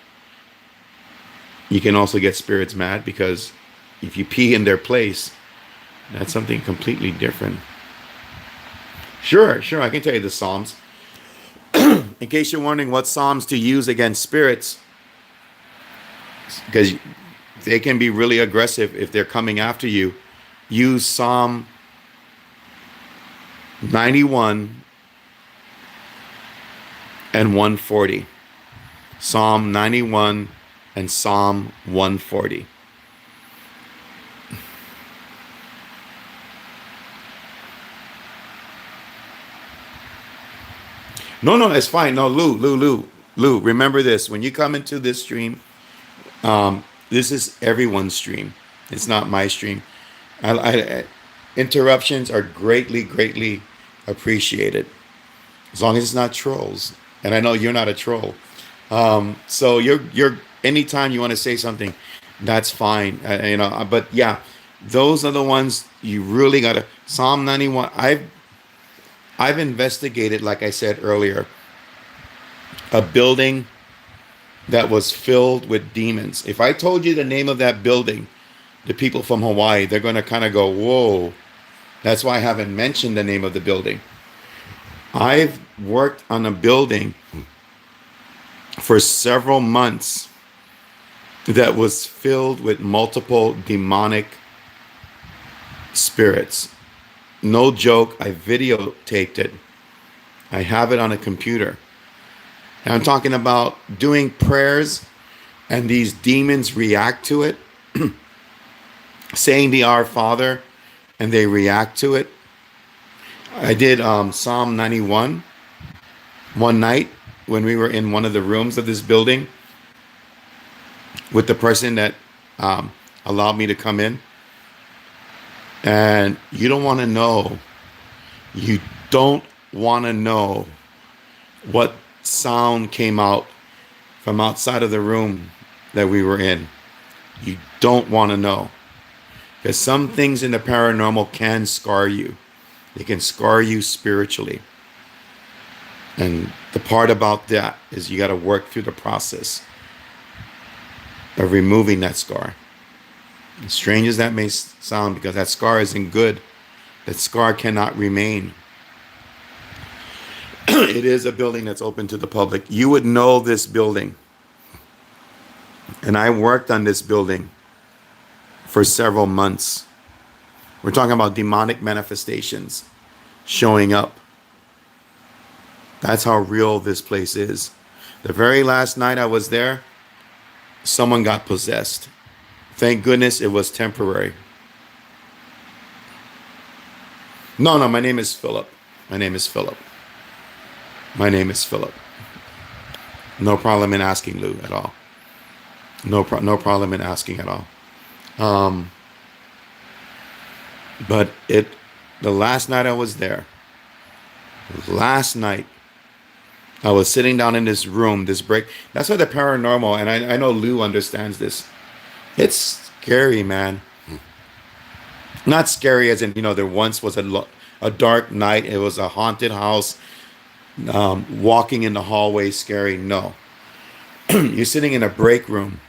you can also get spirits mad because if you pee in their place, that's something completely different. Sure, sure, I can tell you the Psalms. In case you're wondering what Psalms to use against spirits, because they can be really aggressive if they're coming after you, use Psalm 91 and 140. Psalm 91 and Psalm 140. No, no, it's fine. No, Lou. Remember this: when you come into this stream, this is everyone's stream. It's not my stream. Interruptions are greatly appreciated, as long as it's not trolls. And I know you're not a troll. So you're anytime you want to say something, that's fine. But yeah, those are the ones you really gotta. Psalm 91. I've investigated, like I said earlier, a building that was filled with demons. If I told you the name of that building, the people from Hawaii, they're going to kind of go, whoa. That's why I haven't mentioned the name of the building. I've worked on a building for several months that was filled with multiple demonic spirits. No joke, I videotaped it. I have it on a computer. And I'm talking about doing prayers and these demons react to it, saying the Our Father, and they react to it. I did Psalm 91 one night when we were in one of the rooms of this building with the person that allowed me to come in. And you don't want to know. You don't want to know what sound came out from outside of the room that we were in. You don't want to know. Because some things in the paranormal can scar you. They can scar you spiritually. And the part about that is you got to work through the process of removing that scar. As strange as that may sound, because that scar isn't good, that scar cannot remain. It is a building that's open to the public. You would know this building. And I worked on this building for several months. We're talking about demonic manifestations showing up. That's how real this place is. The very last night I was there, someone got possessed. Thank goodness it was temporary. No, my name is Philip. My name is Philip. My name is Philip. No problem in asking, Lou, at all. No problem in asking at all. But the last night I was there, last night, I was sitting down in this room, this break. That's why the paranormal, and I know Lou understands this. It's scary, man. Not scary as in, there once was a dark night. It was a haunted house. Walking in the hallway, scary. No. You're sitting in a break room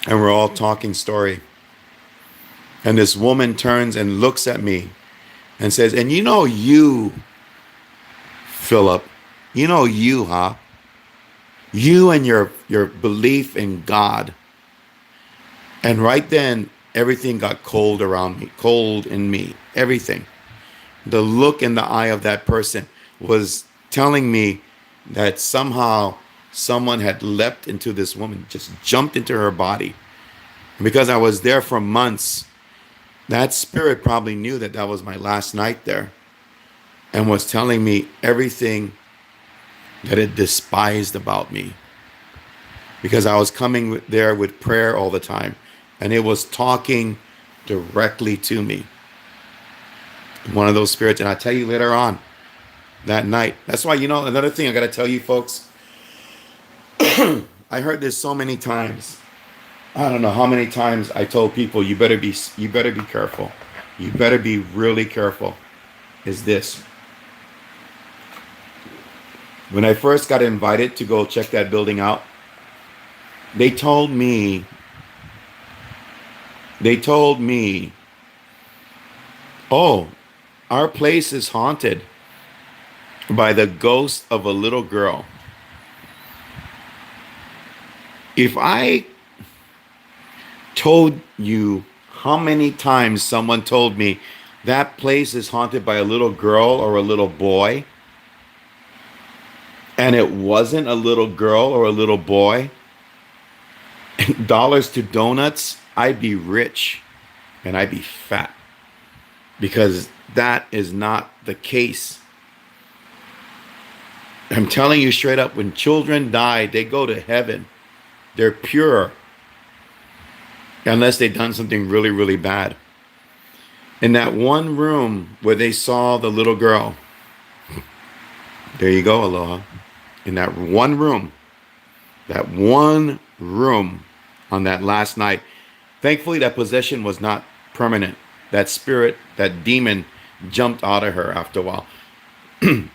and we're all talking story. And this woman turns and looks at me and says, and you, Philip, huh? You and your belief in God. And right then, everything got cold around me, cold in me, everything. The look in the eye of that person was telling me that somehow someone had leapt into this woman, just jumped into her body. Because I was there for months, that spirit probably knew that that was my last night there and was telling me everything that it despised about me. Because I was coming there with prayer all the time and it was talking directly to me. One of those spirits, and I'll tell you later on that night. That's why, another thing I got to tell you folks, I heard this so many times. I don't know how many times I told people you better be careful. You better be really careful. Is this. When I first got invited to go check that building out, they told me, oh, our place is haunted by the ghost of a little girl. If I told you how many times someone told me that place is haunted by a little girl or a little boy, and it wasn't a little girl or a little boy, dollars to donuts, I'd be rich and I'd be fat. Because that is not the case. I'm telling you straight up, when children die, they go to heaven. They're pure. Unless they've done something really, really bad. In that one room where they saw the little girl, there you go, Aloha. In that one room on that last night, thankfully that possession was not permanent. That spirit, that demon jumped out of her after a while.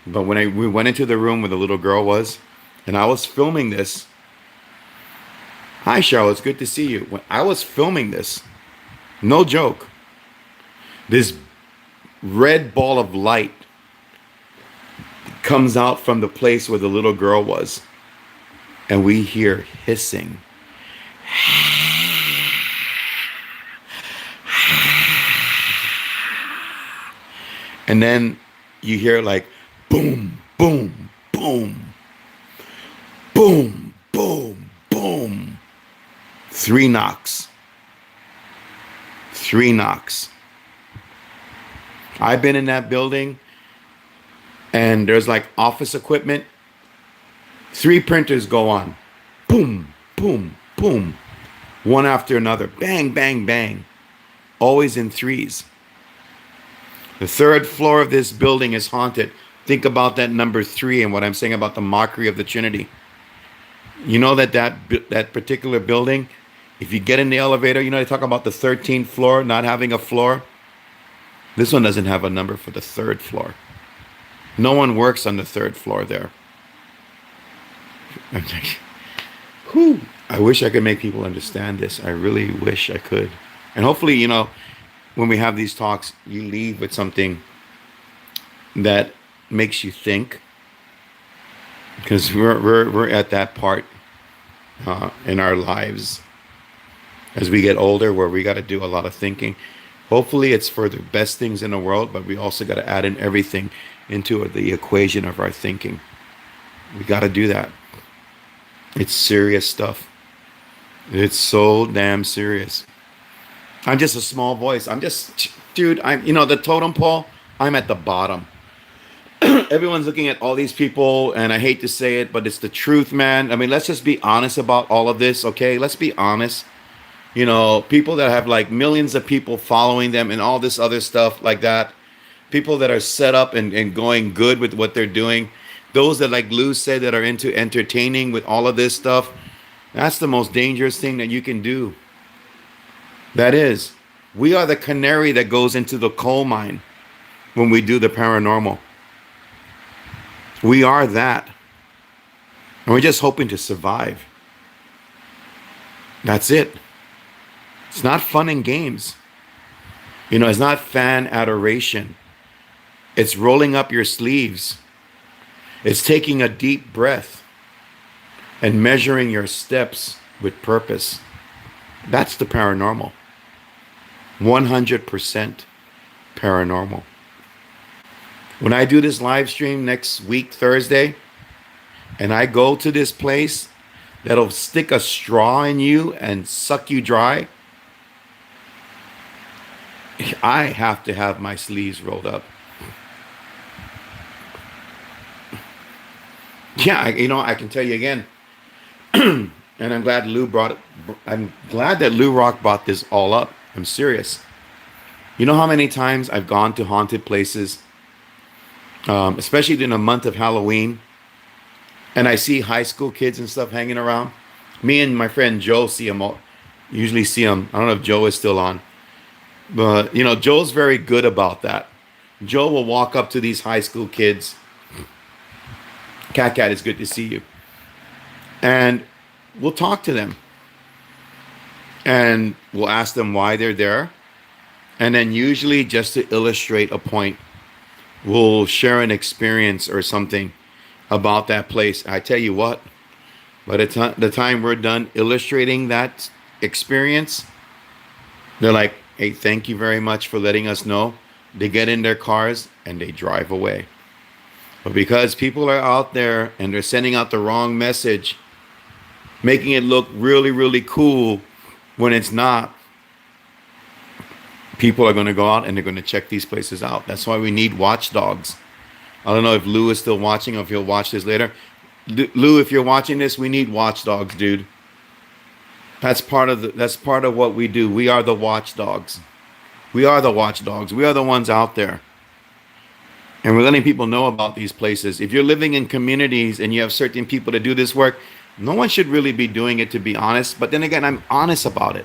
But when we went into the room where the little girl was, and I was filming this. Hi, Cheryl, it's good to see you. When I was filming this, no joke, this red ball of light comes out from the place where the little girl was. And we hear hissing. And then you hear like boom, boom, boom, boom, boom, boom. 3 knocks. 3 knocks. I've been in that building and there's like office equipment. 3 printers go on. Boom, boom, boom. One after another. Bang, bang, bang. Always in 3s. The 3rd floor of this building is haunted. Think about that number 3 and what I'm saying about the mockery of the Trinity. You know that particular building, if you get in the elevator, they talk about the 13th floor not having a floor. This one doesn't have a number for the 3rd floor. No one works on the 3rd floor there. I'm like, whew. I wish I could make people understand this. I really wish I could. And hopefully, when we have these talks, you leave with something that makes you think. Because we're at that part in our lives as we get older where we got to do a lot of thinking. Hopefully it's for the best things in the world, but we also got to add in everything into the equation of our thinking. We got to do that. It's serious stuff. It's so damn serious. I'm just a small voice. Dude, the totem pole, I'm at the bottom. Everyone's looking at all these people, and I hate to say it, but it's the truth, man. I mean, let's just be honest about all of this, okay? Let's be honest. People that have like millions of people following them and all this other stuff like that. People that are set up and going good with what they're doing. Those that, like Lou said, that are into entertaining with all of this stuff. That's the most dangerous thing that you can do. That is. We are the canary that goes into the coal mine when we do the paranormal. We are that. And we're just hoping to survive. That's it. It's not fun and games. It's not fan adoration. It's rolling up your sleeves. It's taking a deep breath and measuring your steps with purpose. That's the paranormal. 100% paranormal. When I do this live stream next week, Thursday, and I go to this place that'll stick a straw in you and suck you dry, I have to have my sleeves rolled up. Yeah, I can tell you again, and I'm glad that Lou Rock brought this all up. I'm serious. You know how many times I've gone to haunted places, especially in the month of Halloween, and I see high school kids and stuff hanging around. Me and my friend Joe see them all, usually see them. I don't know if Joe is still on, but Joe's very good about that. Joe will walk up to these high school kids. Cat, it's good to see you. And we'll talk to them and we'll ask them why they're there. And then, usually, just to illustrate a point, we'll share an experience or something about that place. I tell you what, by the time we're done illustrating that experience, they're like, hey, thank you very much for letting us know. They get in their cars and they drive away. But because people are out there and they're sending out the wrong message, making it look really, really cool when it's not, people are going to go out and they're going to check these places out. That's why we need watchdogs. I don't know if Lou is still watching or if he'll watch this later. Lou, if you're watching this, we need watchdogs, dude. That's part of what we do. We are the watchdogs. We are the watchdogs. We are the ones out there. And we're letting people know about these places. If you're living in communities and you have certain people to do this work, no one should really be doing it, to be honest. But then again, I'm honest about it.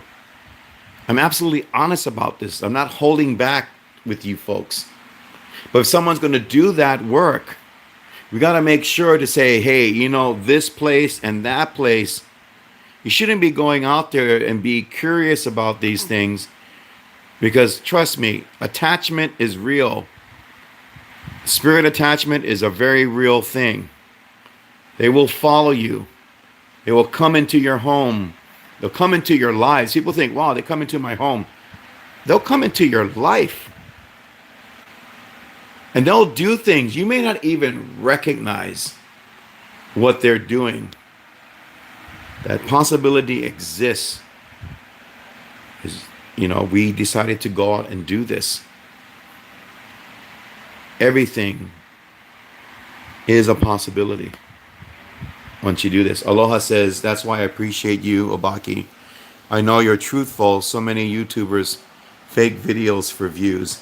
I'm absolutely honest about this. I'm not holding back with you folks. But if someone's going to do that work, we got to make sure to say, hey, this place and that place, you shouldn't be going out there and be curious about these things, because trust me, attachment is real. Spirit attachment is a very real thing. They will follow you. They will come into your home. They'll come into your lives. People think, wow, they come into my home. They'll come into your life. And they'll do things you may not even recognize what they're doing. That possibility exists. We decided to go out and do this. Everything is a possibility once you do this. Aloha says, that's why I appreciate you, Obaki. I know you're truthful. So many YouTubers fake videos for views.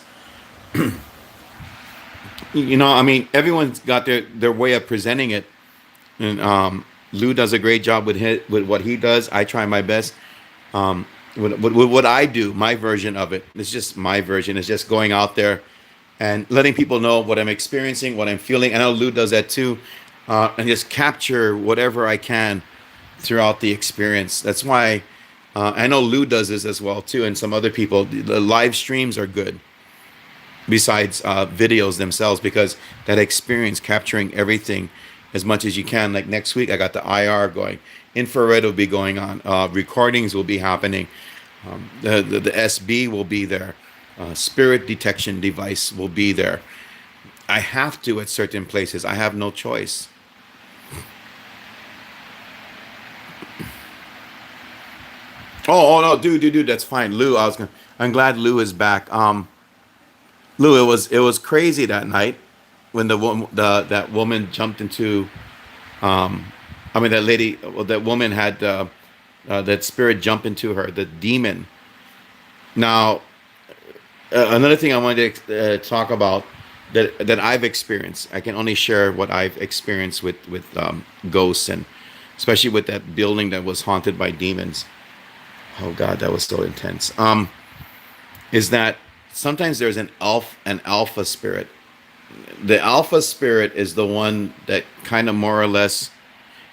Everyone's got their way of presenting it. And Lou does a great job with what he does. I try my best. With what I do, my version of it. It's just my version. It's just going out there and letting people know what I'm experiencing, what I'm feeling. I know Lou does that too. And just capture whatever I can throughout the experience. That's why I know Lou does this as well too, and some other people. The live streams are good besides videos themselves, because that experience, capturing everything as much as you can. Like next week, I got the IR going. Infrared will be going on. Recordings will be happening. The SB will be there. Spirit detection device will be there. I have to at certain places. I have no choice. Oh no, dude, that's fine. Lou, I'm glad Lou is back. Lou, it was crazy that night when that woman jumped into. That lady, well, that woman had that spirit jump into her, the demon. Now, another thing I wanted to talk about that I've experienced. I can only share what I've experienced with ghosts, and especially with that building that was haunted by demons. Oh God, that was so intense. Is that sometimes there's an alpha spirit. The alpha spirit is the one that kind of more or less,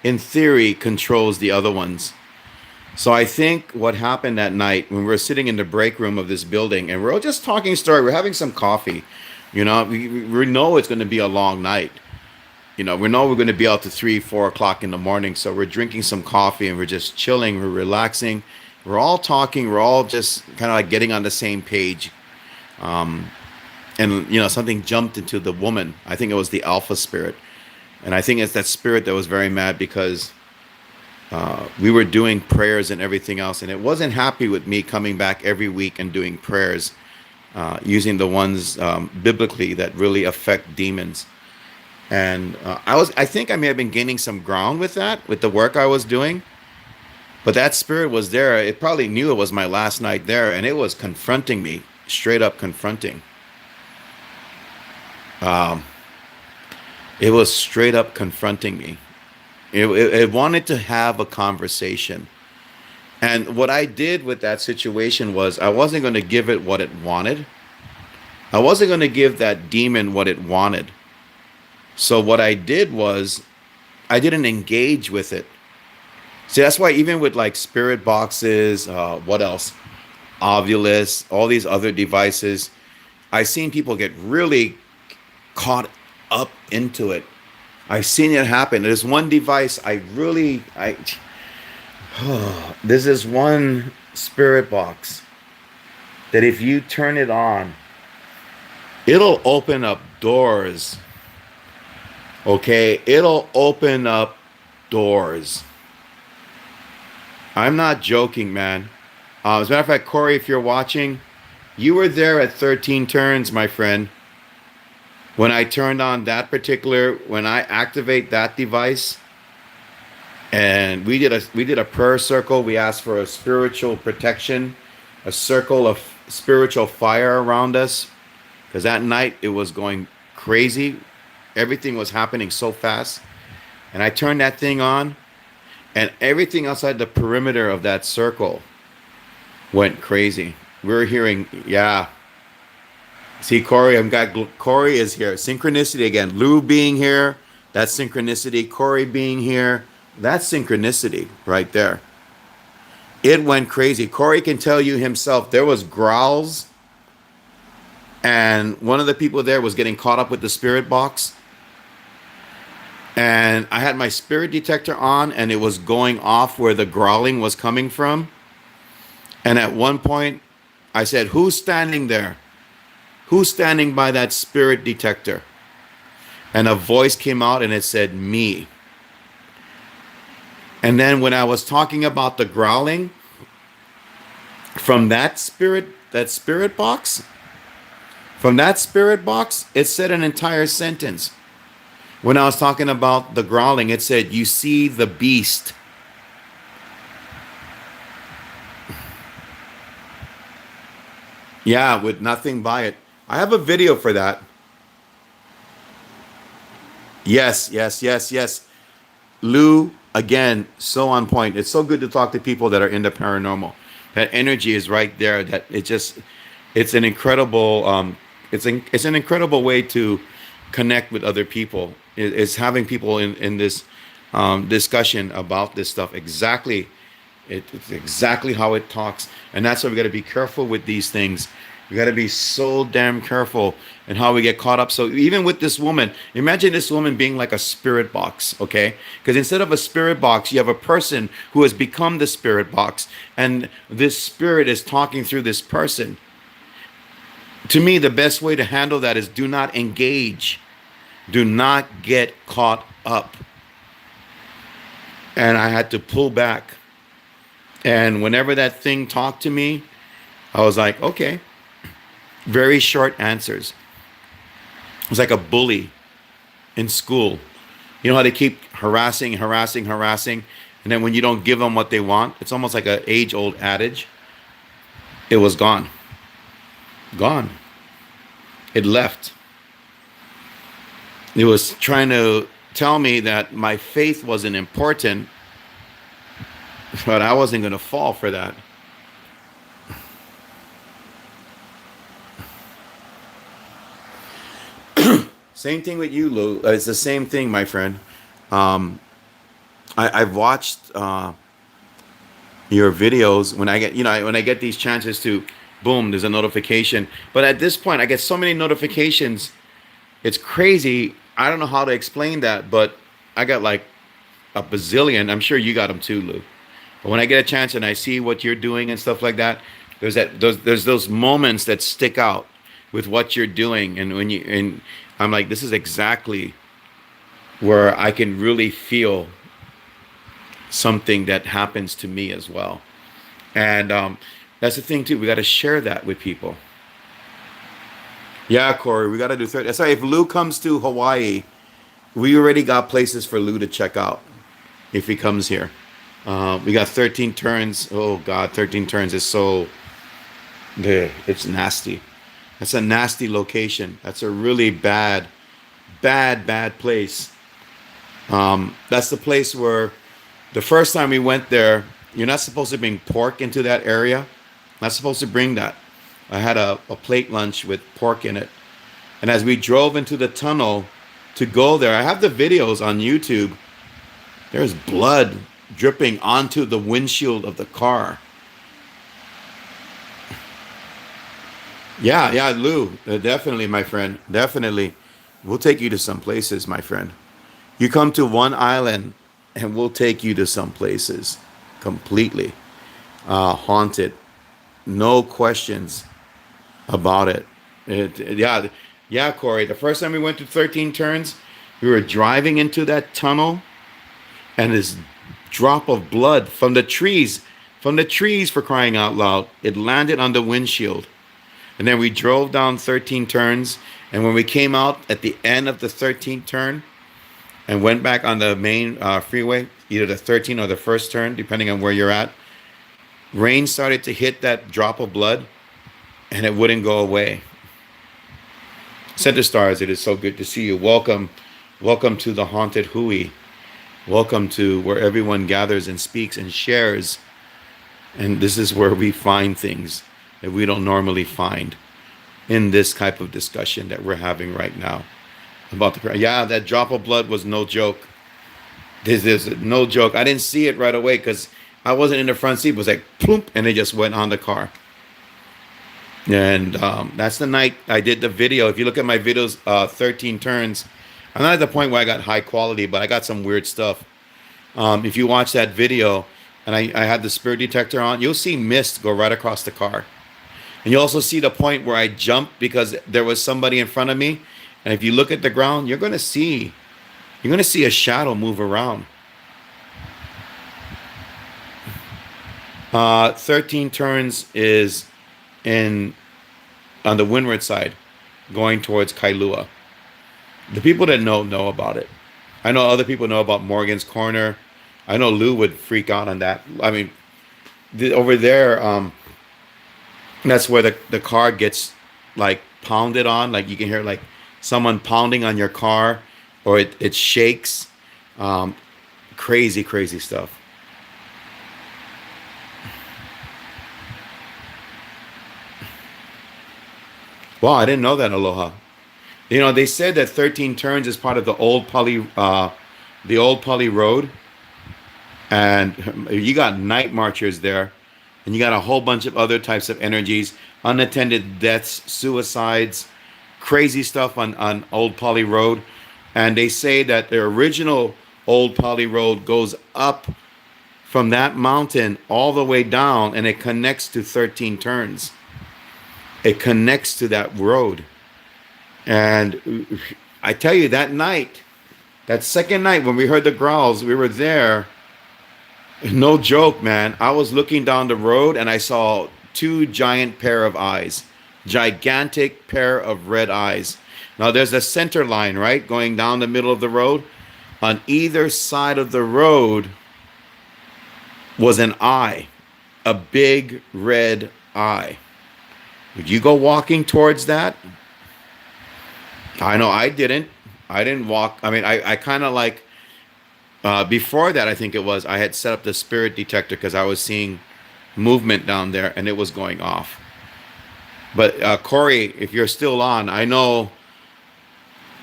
in theory, controls the other ones. So I think what happened that night when we were sitting in the break room of this building and we're all just talking story, we're having some coffee, we know it's going to be a long night. We know we're going to be out to 3-4 o'clock in the morning. So we're drinking some coffee and we're just chilling, we're relaxing, We're all talking. We're all just kind of like getting on the same page. And something jumped into the woman. I think it was the alpha spirit, and I think it's that spirit that was very mad because we were doing prayers and everything else, and it wasn't happy with me coming back every week and doing prayers, using the ones biblically that really affect demons. And I think I may have been gaining some ground with that, with the work I was doing. But that spirit was there. It probably knew it was my last night there, and it was confronting me, straight up confronting. Um, it was straight up confronting me. It wanted to have a conversation. And what I did with that situation was I wasn't going to give it what it wanted. I wasn't going to give that demon what it wanted. So what I did was I didn't engage with it. See, that's why even with like spirit boxes, what else? Ovulus, all these other devices, I've seen people get really caught up into it. I've seen it happen. There's one device this is one spirit box that if you turn it on, it'll open up doors. Okay, it'll open up doors. I'm not joking, man. As a matter of fact, Corey, if you're watching, you were there at 13 turns, my friend. When I turned on when I activate that device, and we did a prayer circle. We asked for a spiritual protection, a circle of spiritual fire around us, because that night it was going crazy. Everything was happening so fast, and I turned that thing on, and everything outside the perimeter of that circle went crazy. We were hearing, yeah. See, Corey, Corey is here. Synchronicity again. Lou being here, that's synchronicity. Corey being here, that's synchronicity right there. It went crazy. Corey can tell you himself there was growls, and one of the people there was getting caught up with the spirit box. And I had my spirit detector on, and it was going off where the growling was coming from. And at one point, I said, "Who's standing there? Who's standing by that spirit detector?" And a voice came out and it said, "Me." And then when I was talking about the growling from that spirit box, it said an entire sentence. When I was talking about the growling, it said, "You see the beast." Yeah, with nothing by it. I have a video for that. Yes, yes, yes, yes. Lou, again, so on point. It's so good to talk to people that are into paranormal. That energy is right there. That it's an incredible, it's an incredible way to connect with other people. It's having people in this discussion about this stuff. Exactly, it's exactly how it talks, and that's why we got to be careful with these things. We got to be so damn careful in how we get caught up. So even with this woman, imagine this woman being like a spirit box, okay? Because instead of a spirit box, you have a person who has become the spirit box, and this spirit is talking through this person. To me, the best way to handle that is do not engage, do not get caught up. And I had to pull back. And whenever that thing talked to me, I was like, okay, very short answers. It was like a bully in school. You know how they keep harassing, harassing, harassing, and then when you don't give them what they want, it's almost like an age-old adage. It was gone. Gone. It left. It was trying to tell me that my faith wasn't important, but I wasn't going to fall for that. Same thing with you, Lou. It's the same thing, my friend. Um, I've watched your videos when I get, when I get these chances to, boom, there's a notification. But at this point, I get so many notifications. It's crazy. I don't know how to explain that, but I got like a bazillion. I'm sure you got them too, Lou. But when I get a chance and I see what you're doing and stuff like that, there's those moments that stick out with what you're doing, and when you and I'm like, this is exactly where I can really feel something that happens to me as well. And that's the thing too. We got to share that with people. Yeah, Corey, we got to do 30. Sorry, if Lou comes to Hawaii, we already got places for Lou to check out if he comes here. We got 13 turns. Oh God, 13 turns is so, it's nasty. That's a nasty location. That's a really bad place. That's the place where the first time we went there, you're not supposed to bring pork into that area. Not supposed to bring that. I had a plate lunch with pork in it. And as we drove into the tunnel to go there, I have the videos on YouTube. There's blood dripping onto the windshield of the car. Yeah, yeah, Lou, definitely, my friend. Definitely. We'll take you to some places, my friend. You come to one island and we'll take you to some places completely haunted. No questions about it. Yeah, yeah, Corey. The first time we went to 13 Turns, we were driving into that tunnel, and this drop of blood from the trees for crying out loud, it landed on the windshield. And then we drove down 13 turns, and when we came out at the end of the 13th turn and went back on the main freeway, either the 13th or the first turn, depending on where you're at, rain started to hit that drop of blood, and it wouldn't go away. Center Stars, it is so good to see you. Welcome to the Haunted Hui. Welcome to where everyone gathers and speaks and shares. And this is where we find things that we don't normally find in this type of discussion that we're having right now about the. Yeah, that drop of blood was no joke. This is no joke. I didn't see it right away because I wasn't in the front seat. It was like plump, and it just went on the car. And that's the night I did the video. If you look at my videos, 13 turns, I'm not at the point where I got high quality, but I got some weird stuff. If you watch that video, and I had the spirit detector on, you'll see mist go right across the car. And you also see the point where I jumped because there was somebody in front of me. And if you look at the ground, you're gonna see a shadow move around. 13 turns is in on the windward side, going towards Kailua. The people that know about it. I know other people know about Morgan's Corner. I know Lou would freak out on that. I mean, over there, that's where the car gets like pounded on. Like you can hear like someone pounding on your car, or it shakes. Crazy stuff. Wow, I didn't know that, Aloha. You know, they said that 13 Turns is part of the old Poly Road, and you got night marchers there, and you got a whole bunch of other types of energies, unattended deaths, suicides, crazy stuff on Old Poly Road. And they say that the original Old Poly Road goes up from that mountain all the way down, and it connects to 13 Turns. It connects to that road. And I tell you, that night, that second night when we heard the growls, we were there. No joke, man. I was looking down the road and I saw two giant pair of eyes, gigantic pair of red eyes. Now there's a center line, right, going down the middle of the road. On either side of the road was an eye, a big red eye. Would you go walking towards that? I know I didn't. I didn't walk. I mean, I kind of like, before that, I think it was, I had set up the spirit detector because I was seeing movement down there and it was going off. But Corey, if you're still on, I know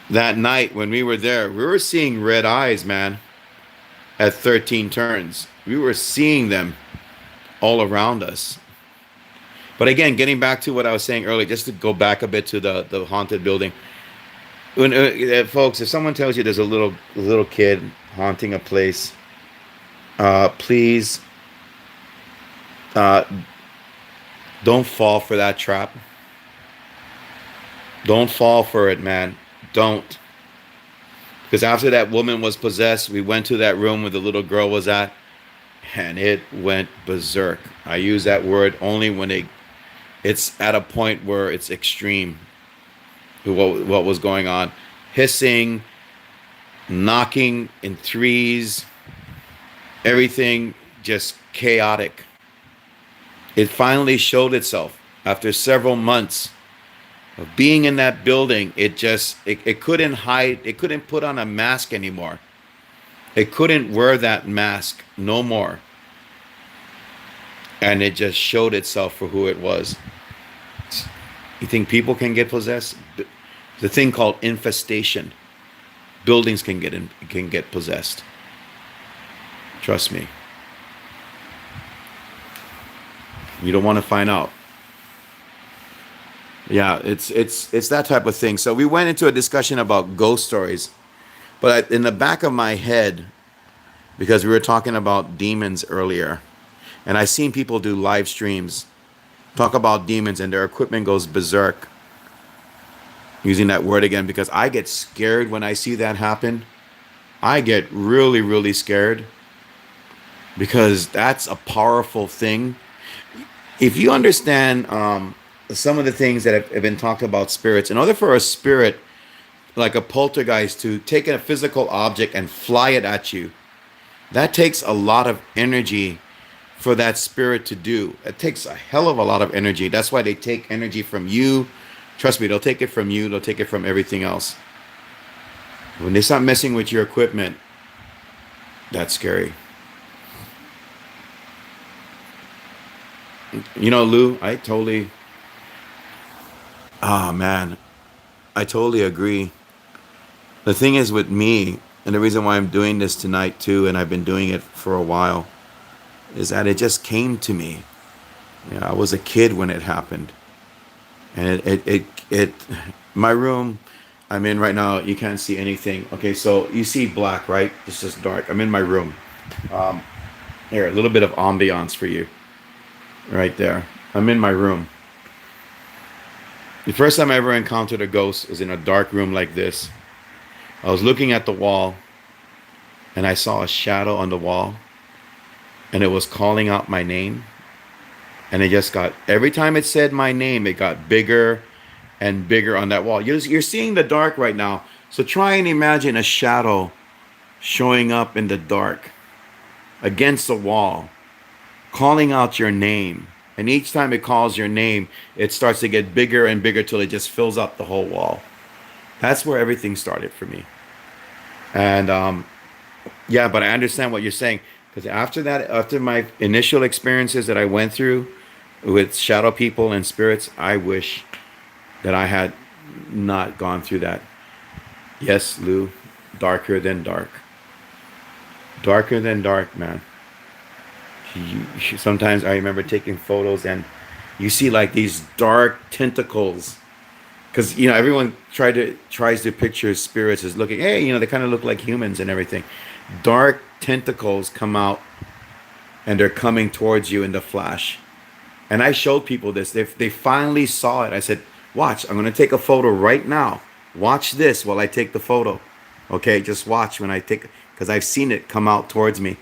that night when we were there, we were seeing red eyes, man, at 13 Turns. We were seeing them all around us. But again, getting back to what I was saying earlier, just to go back a bit to the haunted building. When, folks, if someone tells you there's a little kid haunting a place, please Uh, don't fall for that trap. Don't fall for it, man. Don't. Because after that woman was possessed, we went to that room where the little girl was at, and it went berserk. I use that word only when it's at a point where it's extreme. What was going on? Hissing, knocking in threes, everything just chaotic. It finally showed itself after several months of being in that building. It couldn't hide, it couldn't put on a mask anymore. It couldn't wear that mask no more. And it just showed itself for who it was. You think people can get possessed? The thing called infestation. Buildings can get possessed. Trust me. You don't want to find out. Yeah, it's that type of thing. So we went into a discussion about ghost stories, but in the back of my head, because we were talking about demons earlier, and I seen people do live streams, talk about demons, and their equipment goes berserk. Using that word again because I get scared when I see that happen. I get really, really scared because that's a powerful thing. If you understand some of the things that have been talked about spirits, in order for a spirit like a poltergeist to take a physical object and fly it at you, that takes a lot of energy for that spirit to do. It takes a hell of a lot of energy. That's why they take energy from you. Trust me, they'll take it from you, they'll take it from everything else. When they start messing with your equipment, that's scary. You know, Lou, ah, man, I totally agree. The thing is with me, and the reason why I'm doing this tonight too, and I've been doing it for a while, is that it just came to me. You know, I was a kid when it happened. And it my room I'm in right now, you can't see anything. Okay, so you see black, right? It's just dark. I'm in my room. Um, Here, a little bit of ambiance for you right there. I'm in my room. The first time I ever encountered a ghost was in a dark room like this. I was looking at the wall and I saw a shadow on the wall and it was calling out my name. And it just got, every time it said my name, it got bigger and bigger on that wall. You're seeing the dark right now. So try and imagine a shadow showing up in the dark against the wall, calling out your name. And each time it calls your name, it starts to get bigger and bigger till it just fills up the whole wall. That's where everything started for me. And yeah, but I understand what you're saying. Because after that, after my initial experiences that I went through with shadow people and spirits, I wish that I had not gone through that. Yes, Lou, darker than dark. Darker than dark, man. Sometimes I remember taking photos and you see like these dark tentacles. Because, you know, everyone tries to picture spirits as looking, hey, you know, they kind of look like humans and everything. Dark tentacles come out and they're coming towards you in the flash. And I showed people this. They finally saw it. I said, watch, I'm going to take a photo right now. Watch this while I take the photo. Okay, just watch when I take, because I've seen it come out towards me.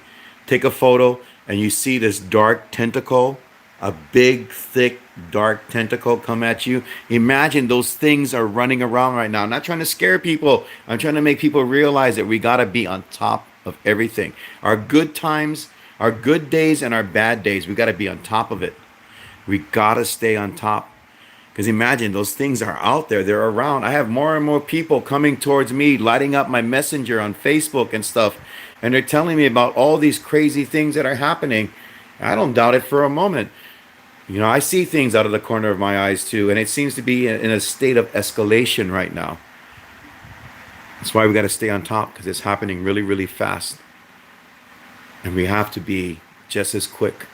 Take a photo and you see this dark tentacle, a big, thick, dark tentacle come at you. Imagine those things are running around right now. I'm not trying to scare people. I'm trying to make people realize that we got to be on top of everything. Our good times, our good days and our bad days, we got to be on top of it. We got to stay on top. Because imagine those things are out there. They're around. I have more and more people coming towards me, lighting up my messenger on Facebook and stuff. And they're telling me about all these crazy things that are happening. I don't doubt it for a moment. You know, I see things out of the corner of my eyes too. And it seems to be in a state of escalation right now. That's why we got to stay on top, because it's happening really, really fast. And we have to be just as quick.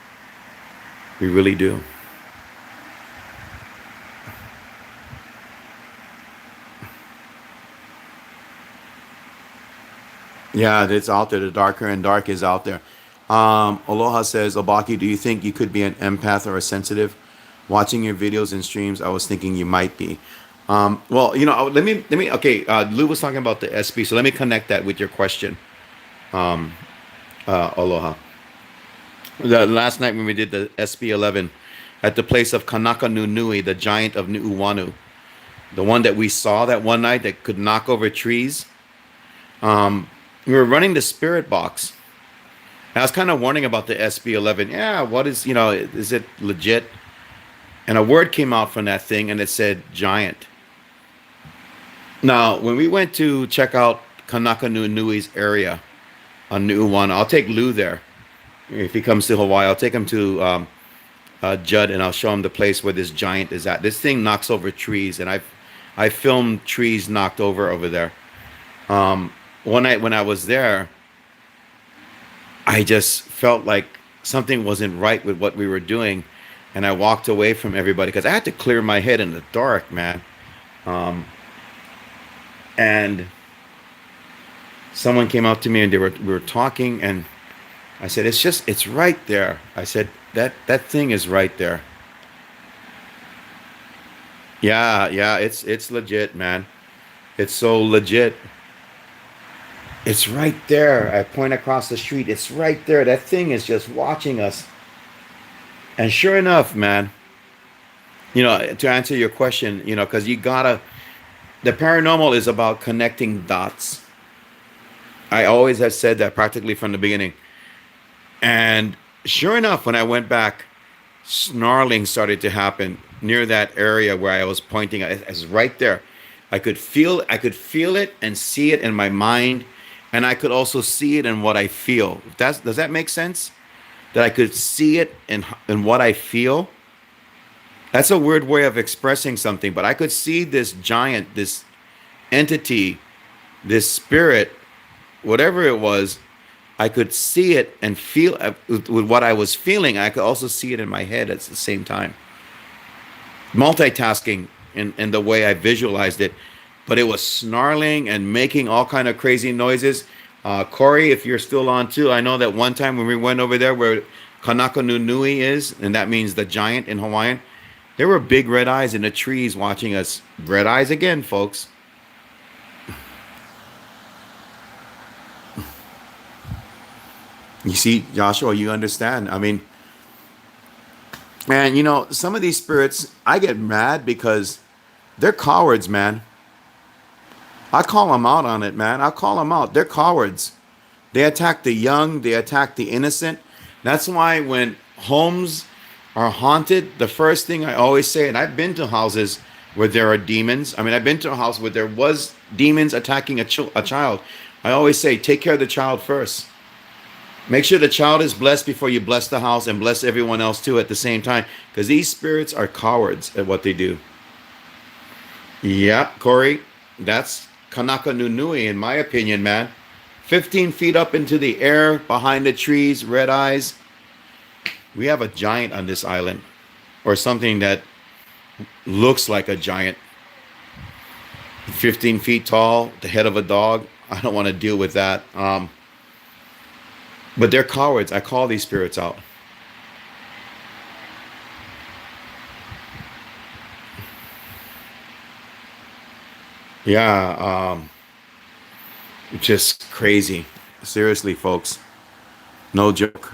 We really do. Yeah, it's out there. The darker and dark is out there. Aloha says, Obaki, do you think you could be an empath or a sensitive? Watching your videos and streams, I was thinking you might be. Well, okay, Lou was talking about the SB, so let me connect that with your question, Aloha. The last night when we did the SB 11 at the place of Kanaka Nui, the giant of Nu'uanu, the one that we saw that one night that could knock over trees, we were running the spirit box. And I was kind of warning about the SB 11. Yeah, what is, is it legit? And a word came out from that thing and it said giant. Now, when we went to check out Kanaka Nui's area on Nu'uanu, I'll take Lou there. If he comes to Hawaii, I'll take him to Judd and I'll show him the place where this giant is at. This thing knocks over trees, and I filmed trees knocked over there. One night when I was there, I just felt like something wasn't right with what we were doing, and I walked away from everybody because I had to clear my head in the dark, man. And someone came up to me and we were talking, and I said, it's right there. I said, that thing is right there. Yeah, it's legit, man. It's so legit. It's right there. I point across the street. It's right there. That thing is just watching us. And sure enough, man, to answer your question, because the paranormal is about connecting dots. I always have said that practically from the beginning. And sure enough, when I went back, snarling started to happen near that area where I was pointing. It's right there. I could feel it and see it in my mind, and I could also see it in what I feel. Does that make sense? That I could see it in what I feel. That's a weird way of expressing something, but I could see this giant, this entity, this spirit, whatever it was. I could see it and feel with what I was feeling. I could also see it in my head at the same time. Multitasking in the way I visualized it, but it was snarling and making all kind of crazy noises. Corey, if you're still on too, I know that one time when we went over there where Kanaka Nui is, and that means the giant in Hawaiian, there were big red eyes in the trees watching us. Red eyes again, folks. You see, Joshua, you understand. I mean, and some of these spirits, I get mad because they're cowards, man. I call them out on it, man. I call them out. They're cowards. They attack the young, they attack the innocent. That's why when homes are haunted, the first thing I always say, and I've been to houses where there are demons. I mean, I've been to a house where there was demons attacking a child. I always say, take care of the child first. Make sure the child is blessed before you bless the house and bless everyone else too at the same time. Because these spirits are cowards at what they do. Yeah, Corey, that's Kanaka Nui in my opinion, man. 15 feet up into the air, behind the trees, red eyes. We have a giant on this island. Or something that looks like a giant. 15 feet tall, the head of a dog. I don't want to deal with that. But they're cowards. I call these spirits out. Yeah, just crazy. Seriously, folks. No joke.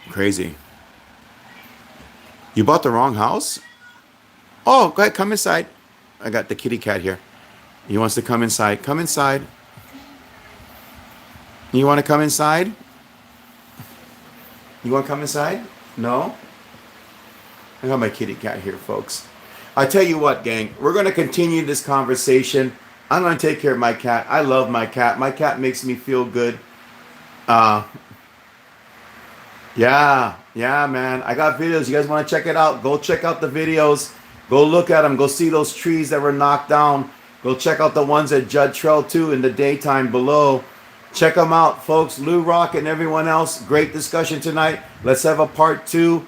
Crazy. You bought the wrong house? Oh, go ahead, come inside. I got the kitty cat here. He wants to come inside. Come inside. You want to come inside? You want to come inside? No? I got my kitty cat here, folks. I tell you what, gang, we're going to continue this conversation. I'm going to take care of my cat. I love my cat. My cat makes me feel good. Uh, yeah, man. I got videos. You guys want to check it out? Go check out the videos. Go look at them. Go see those trees that were knocked down. Go check out the ones at Judd Trail too in the daytime below. Check them out, folks. Lou Rock and everyone else. Great discussion tonight. Let's have a part 2.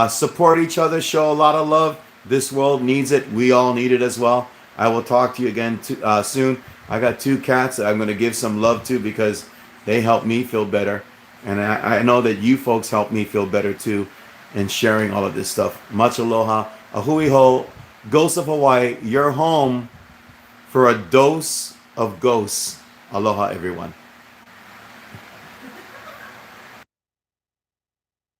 Support each other. Show a lot of love. This world needs it. We all need it as well. I will talk to you again soon. I got 2 cats that I'm going to give some love to because they help me feel better. And I know that you folks help me feel better too in sharing all of this stuff. Much aloha. Ahui ho. Ghosts of Hawaii, you're home for a dose of ghosts. Aloha, everyone.